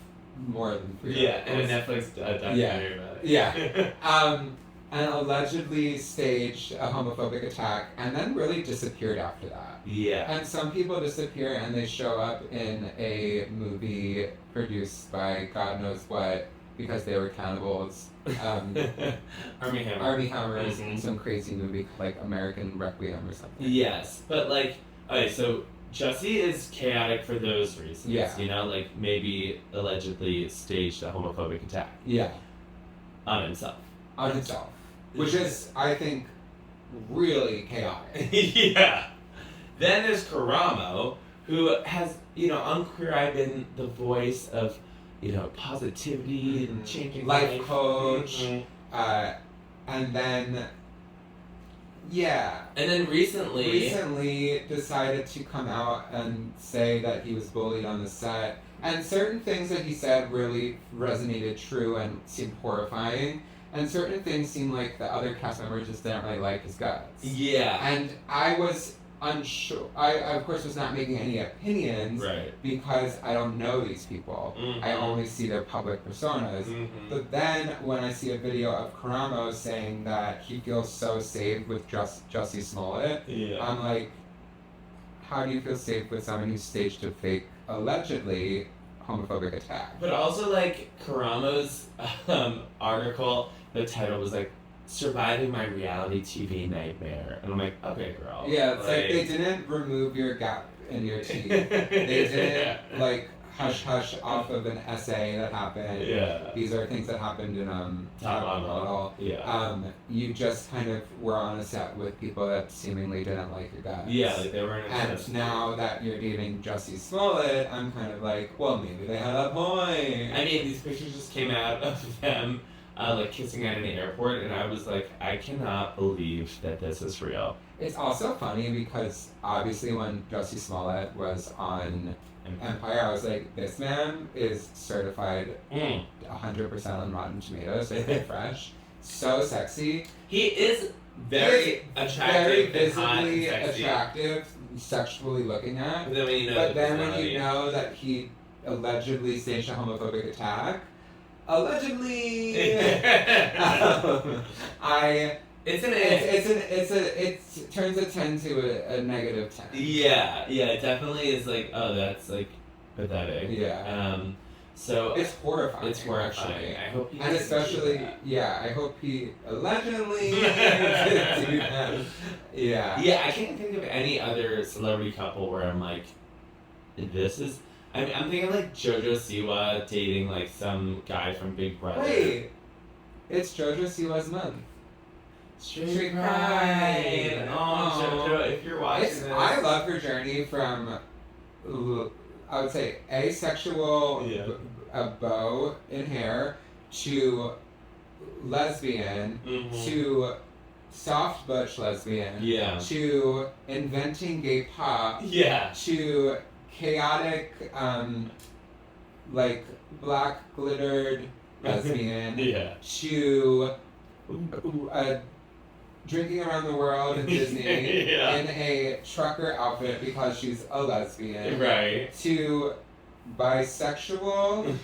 more than 3 Yeah, articles. and a Netflix documentary about it. Yeah. And allegedly staged a homophobic attack and then really disappeared after that. Yeah. And some people disappear and they show up in a movie produced by God knows what because they were cannibals. Army Hammer. Army Hammers, Mhm. some crazy movie like American Requiem or something. Yes, but like, okay, so Jussie is chaotic for those reasons. Yeah. You know, like maybe allegedly staged a homophobic attack Yeah, on himself. on himself. Which is, I think, really chaotic. Yeah. Then there's Karamo, who has, you know, on Queer Eye been the voice of, you know, positivity and changing Life coach. Mhm. And then, yeah. And then Recently decided to come out and say that he was bullied on the set. And certain things that he said really resonated true and seemed horrifying. And certain things seemed like the other cast members just didn't really like his guts. Yeah. And I was unsure. I of course, was not making any opinions. Right. Because I don't know these people. Mhm. I only see their public personas. Mhm. But then when I see a video of Karamo saying that he feels so safe with Jussie Smollett, Yeah. I'm like, how do you feel safe with someone who staged a fake, allegedly homophobic attack? But also, like, Karamo's article, the title was like, "Surviving My Reality TV Nightmare." And I'm like, okay, girl. Yeah, it's like they didn't remove your gap in your teeth. They didn't, like, hush off of an essay that happened. Yeah. These are things that happened in Top Model. Yeah. You just kind of were on a set with people that seemingly didn't like your guts. Yeah, like they were in a And sense. now that you're dating Jussie Smollett, I'm kind of like, well, maybe they had a point. I mean, these pictures just came out of them, like, kissing at an airport, and I was like, I cannot believe that this is real. It's also funny because obviously when Jussie Smollett was on Empire, I was like, this man is certified 100% on Rotten Tomatoes, so fresh, so sexy. He is very attractive, very and hot and visibly sexy. attractive, sexually looking at. But then when you know, But the then when personality- you know that he allegedly staged a homophobic attack, allegedly, it turns a 10 to a negative 10. Yeah, it definitely is like, oh, that's like pathetic. Yeah. So It's horrifying. it's horrifying. actually. I hope he And doesn't do especially, that. I hope he allegedly didn't do that. Yeah. Yeah, I can't think of any other celebrity couple where I'm like, this is. I'm thinking like JoJo Siwa dating like some guy from Big Brother. Wait, it's JoJo Siwa's month. Straight Pride. Oh, JoJo, if you're watching this. I love her journey from, I would say, asexual, Yeah. a bow in hair, to lesbian, Mhm. to soft butch lesbian, Yeah. to inventing gay pop, Yeah. to chaotic, like black glittered lesbian, Yeah. to drinking around the world in Disney Yeah. in a trucker outfit because she's a lesbian, Right. to bisexual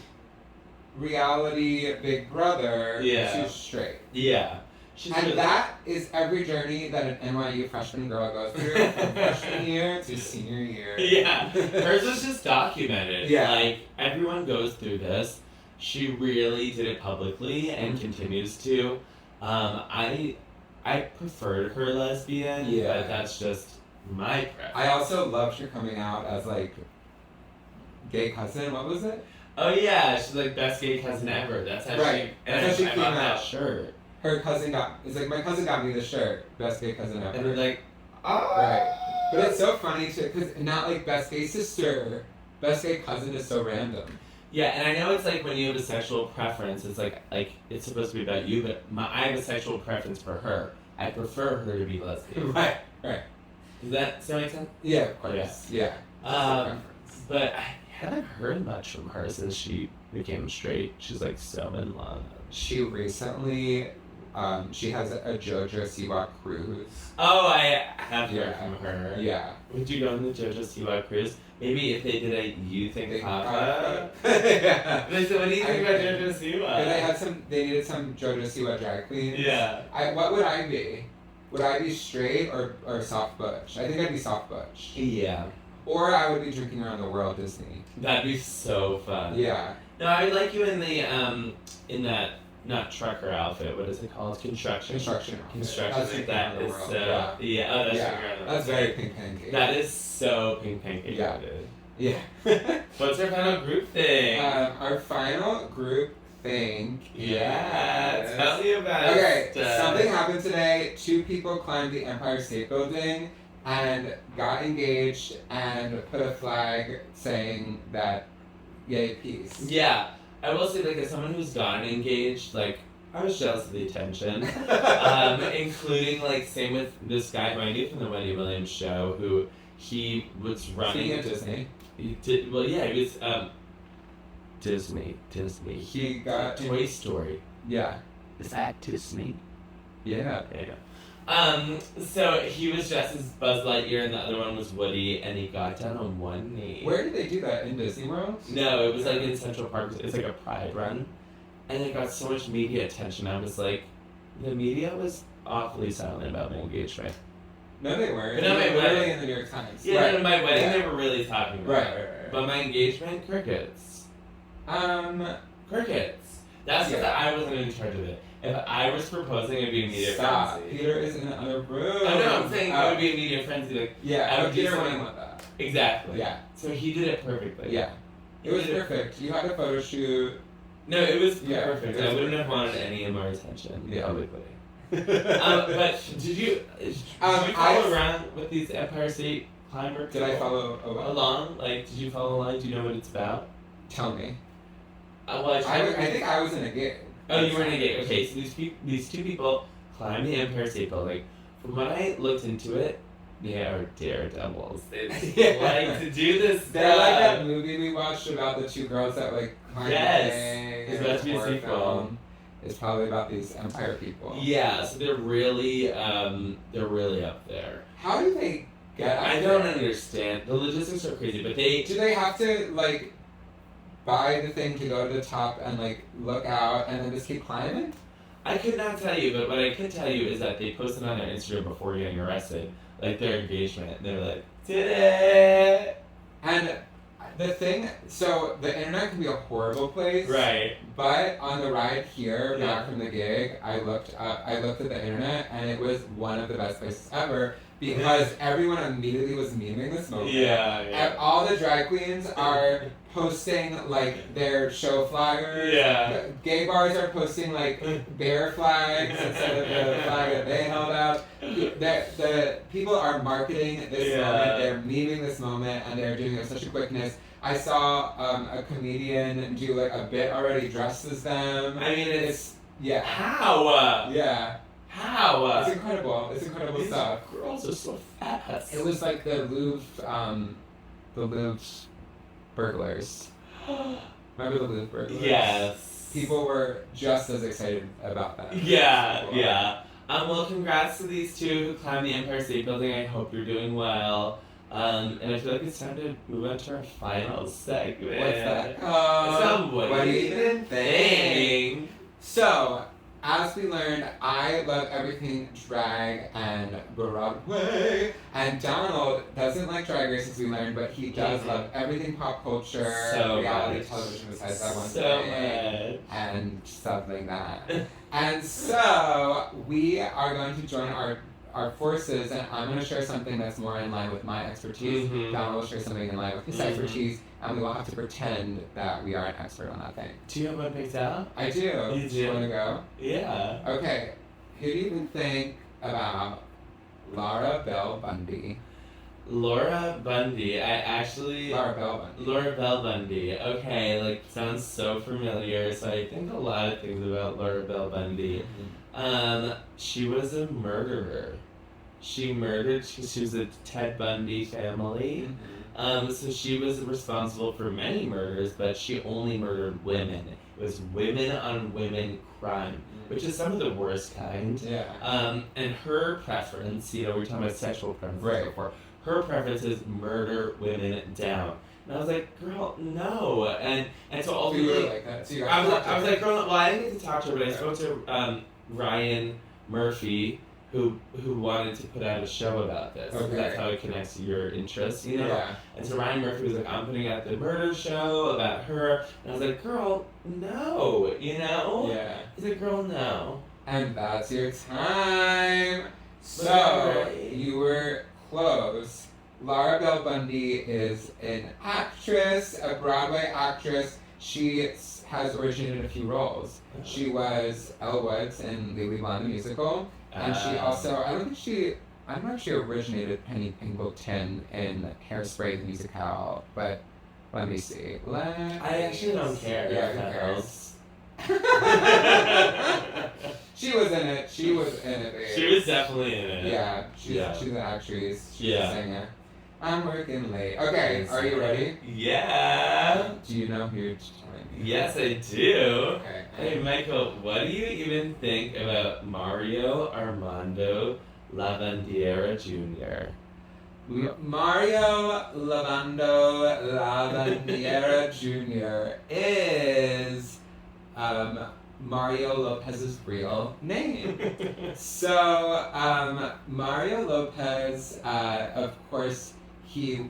reality Big Brother Yeah. to straight. Yeah. She's And really- that is every journey that an NYU freshman girl goes through from freshman year to senior year. Yeah. Hers was just documented. Yeah. Like, everyone goes through this. She really did it publicly and continues to. I preferred her lesbian, Yeah. but that's just my preference. I also loved her coming out as like gay cousin. What was it? Oh yeah, she's like best gay cousin ever. That's how Right. she. And That's how she I came bought that out. shirt. Her cousin it's like my cousin got me the shirt. Best gay cousin ever. And they're like, oh. Right. But it's so funny too, because not like best gay sister, best gay cousin is so random. Yeah, and I know it's like when you have a sexual preference, it's like it's supposed to be about you, but I have a sexual preference for her. I prefer her to be lesbian. Right. Does that make sense? Yeah, of course. Yeah. But I haven't heard much from her since she became straight. She's like so in love. She recently She has a JoJo Siwa cruise. Oh, I have heard from her. Yeah. Would you go on the JoJo Siwa cruise? Maybe if they did a You Think Papa. Yeah. So what do you think about JoJo Siwa? They needed some JoJo Siwa drag queens. Yeah. What would I be? Would I be straight or soft butch? I think I'd be soft butch. Yeah. Or I would be drinking around the world Disney. That'd be so fun. Yeah. No, I would like you in the in that not trucker outfit. What is it called? Construction. Construction. That's that is so. Yeah. Oh, that's very Pink Pancake. That is so Pink Pancake. Yeah. Yeah. What's our final group thing? Our final group thing. Yeah. Tell me about it. Okay. Something happened today. 2 people climbed the Empire State Building and got engaged and put a flag saying that yay peace. Yeah. I will say, like, as someone who's gotten engaged, like, I was jealous of the attention. Including, like, same with this guy who I knew from the Wendy Williams show, who he was running. Speaking of Disney. He did, well, yeah, he was, Disney. He got Toy Story. Yeah. Is that Disney? Yeah. There you go. So he was dressed as Buzz Lightyear and the other one was Woody, and he got down on one knee. Where did they do that? In Disney World? No, it was like in Central Park. It's like a pride run. And it got so much media attention. I was like, the media was awfully silent about my engagement. No, they weren't. But no, my literally wedding. in the New York Times. Yeah, right. no, my wedding they were really talking about. Right. But my engagement, crickets. Crickets. That's because I wasn't in charge of it. If I was proposing, it'd be a media frenzy. Peter is in another room. Oh, no, I'm saying it would be a media frenzy. Like, yeah, would Peter do wouldn't something- want that. Exactly. Yeah. So he did it perfectly. Yeah. It was perfect. You had a photo shoot. No, it was Yeah, perfect. it was I wouldn't have perfect. wanted any more attention Yeah. publicly. But did you follow around with these Empire State Climber people? Did I follow along? Like, did you follow along? Do you know what it's about? Tell me. Well, I think I was in a gig. Oh, you were in a gig. Okay, so these 2 people climbed the Empire State Building. From what I looked into it, they are daredevils. They like to do this stuff. They're like that movie we watched about the 2 girls that like climbed Yes. the thing. It's about to be a horror sequel. film. It's probably about these Empire people. Yeah, so they're really up there. How do they get up I there? don't understand. The logistics are crazy, but they... Do they have to like buy the thing to go to the top and like look out and then just keep climbing? I could not tell you, but what I could tell you is that they posted on their Instagram before getting arrested, like their engagement, and they're like, did it! And the thing, so the internet can be a horrible place. Right. But on the ride here, Yeah. back from the gig, I looked at the internet and it was one of the best places ever because everyone immediately was memeing this moment. Yeah. And all the drag queens are posting like their show flyers. Yeah. Gay bars are posting like bear flags instead of the flag that they held out. The people are marketing this moment. They're memeing this moment, and they're doing it with such a quickness. I saw a comedian do like a bit already dressed as them. I mean, it's yeah. How? Yeah. How? It's incredible. It's incredible These stuff. girls are so fast. It was like the Louvre burglars. Remember the Louvre burglars? Yes. People were just as excited about that. Yeah. Well, congrats to these 2 who climbed the Empire State Building. I hope you're doing well. And I feel like it's time to move on to our final segment. What's that? It's called What Do You Even Think? So, as we learned, I love everything drag and Broadway. And Donald doesn't like Drag Race, as we learned, but he does love everything pop culture, So reality much. television besides that one So thing, and stuff like that. And so, we are going to join our forces, and I'm going to share something that's more in line with my expertise. Mhm. Donald will share something in line with his Mhm. expertise, and we will have to pretend that we are an expert on that thing. Do you have one picked out? I do. You do? Want to go? Yeah. Okay. Who do you even think about Laura Bell Bundy? Laura Bundy. Laura Bell Bundy. Laura Bell Bundy. Okay, like, sounds so familiar. So I think a lot of things about Laura Bell Bundy. She was a murderer. She murdered, she was a Ted Bundy family. So she was responsible for many murders, but she only murdered women. It was women on women crime, which is some of the worst kind. Yeah. And her preference, you know, we were talking about sexual preferences Right. before. Her preference is murder women down. And I was like, girl, no. And so So you ultimately, were like that. So you I was like, girl, well, I didn't get to talk to her, but I spoke to Ryan Murphy, who wanted to put out a show about this. Okay. That's how it connects to your interests, you know? Yeah. And so Ryan Murphy was like, I'm putting out the murder show about her. And I was like, girl, no, you know? Yeah. He's like, girl, no. And that's your time. So, Right. you were close. Laura Bell Bundy is an actress, a Broadway actress. She has originated a few roles. She was Elle Woods in Legally Blonde the musical. And she also, I don't know if she originated Penny Pingleton in Hairspray the musical, but let me see. I actually don't care. Yeah, if who that cares? helps. She was in it. She was in it. Babe. She was definitely in it. Yeah, she's an actress. She's a singer. I'm working late. Okay, are you ready? Yeah. Do you know who you're telling me? Yes, I do. Okay. Hey, Michael, what do you even think about Mario Armando Lavandiera Jr.? Mario Lavandiera Jr. is Mario Lopez's real name. So, Mario Lopez, of course,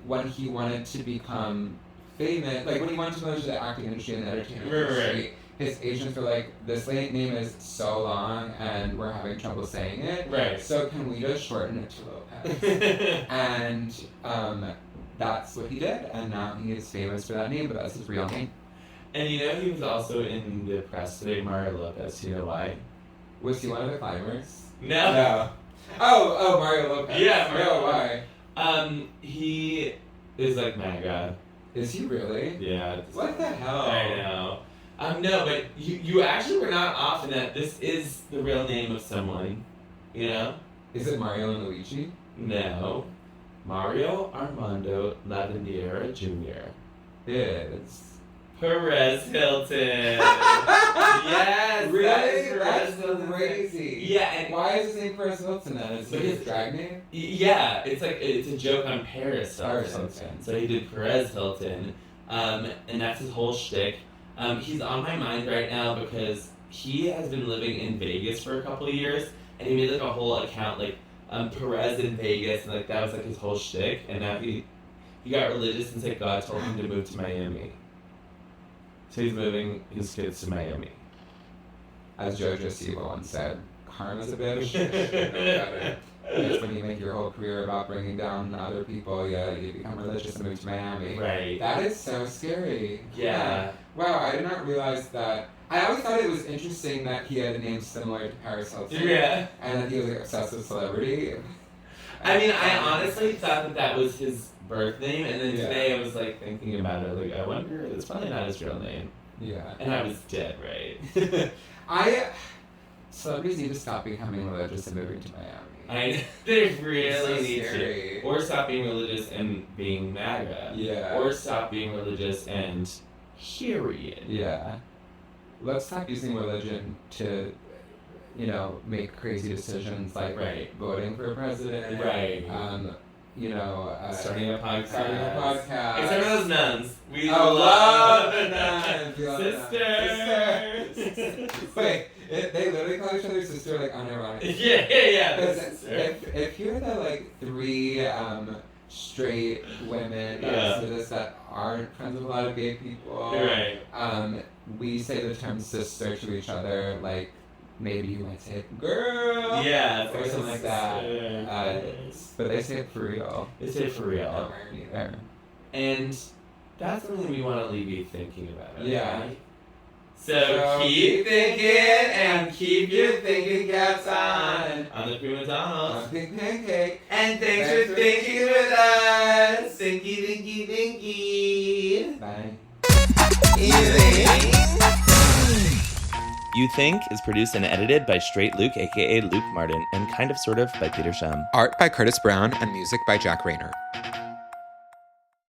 when he wanted to become famous, like when he wanted to go into the acting industry and the entertainment industry, his agents were like, this name is so long and we're having trouble saying it. Right. So can we just shorten it to Lopez? And that's what he did, and now he is famous for that name, but that's his real name. And you know he was also in the press today, Mario Lopez. You know why? Was he one of the climbers? No. Oh, Mario Lopez. Yeah, Mario No, Lopez. why? He is like MAGA. Is he really? Yeah. What the hell? I know. No, but you actually were not off in that this is the real name of someone. You know? Is it Mario and Luigi? No. Mario Armando Lavandiera Jr. Is. Perez Hilton. Yes. Really? That is Perez That's Hilton's crazy. name. Yeah. And Why is his name Paris Hilton then? Is it his drag name? yeah, it's a joke on Paris Paris Hilton. Hilton. So he did Perez Hilton, and that's his whole shtick. He's on my mind right now because he has been living in Vegas for a couple of years, and he made like a whole account like Perez in Vegas, and like that was like his whole shtick. And now he got religious and said God told him to move to Miami, so he's moving his kids to Miami. As JoJo Siwa once said, karma's a bitch. It's when you make your whole career about bringing down other people, you become religious and move to Miami. Right. That is so scary. Yeah. Wow, I did not realize that. I always thought it was interesting that he had a name similar to Paris Hilton. Yeah. And that he was like obsessed with celebrity. I mean, I honestly thought that was his birth name, and then Yeah. today I was like thinking about it, like I wonder, it's probably not his real name. Yeah. And I was dead right. Celebrities need to stop becoming religious and moving to Miami. They It's really so need scary. to. Or stop being religious and being MAGA. Yeah. Or stop being religious and period. Yeah. Let's stop using religion to, make crazy decisions like Right. voting for president. Right. Starting a podcast. Except for those nuns. We love love the nuns. We love the nuns. Sisters. Wait, they literally call each other sister like unironically. Yeah. Because if you're the like three straight women that aren't friends with a lot of gay people, Right. We say the term sister to each other, like maybe you might say girl, Yeah, or something like that. But they say it for real. They say it for real. No irony there. And that's something we want to leave you thinking about. Yeah. Right? So keep thinking and keep your thinking caps on the Prima and Pink Pancake. And thanks for thinking with us. Thinky. Bye. You Think is produced and edited by Straight Luke, aka Luke Martin, and Kind of Sort of by Peter Schum. Art by Curtis Brown and music by Jack Rayner.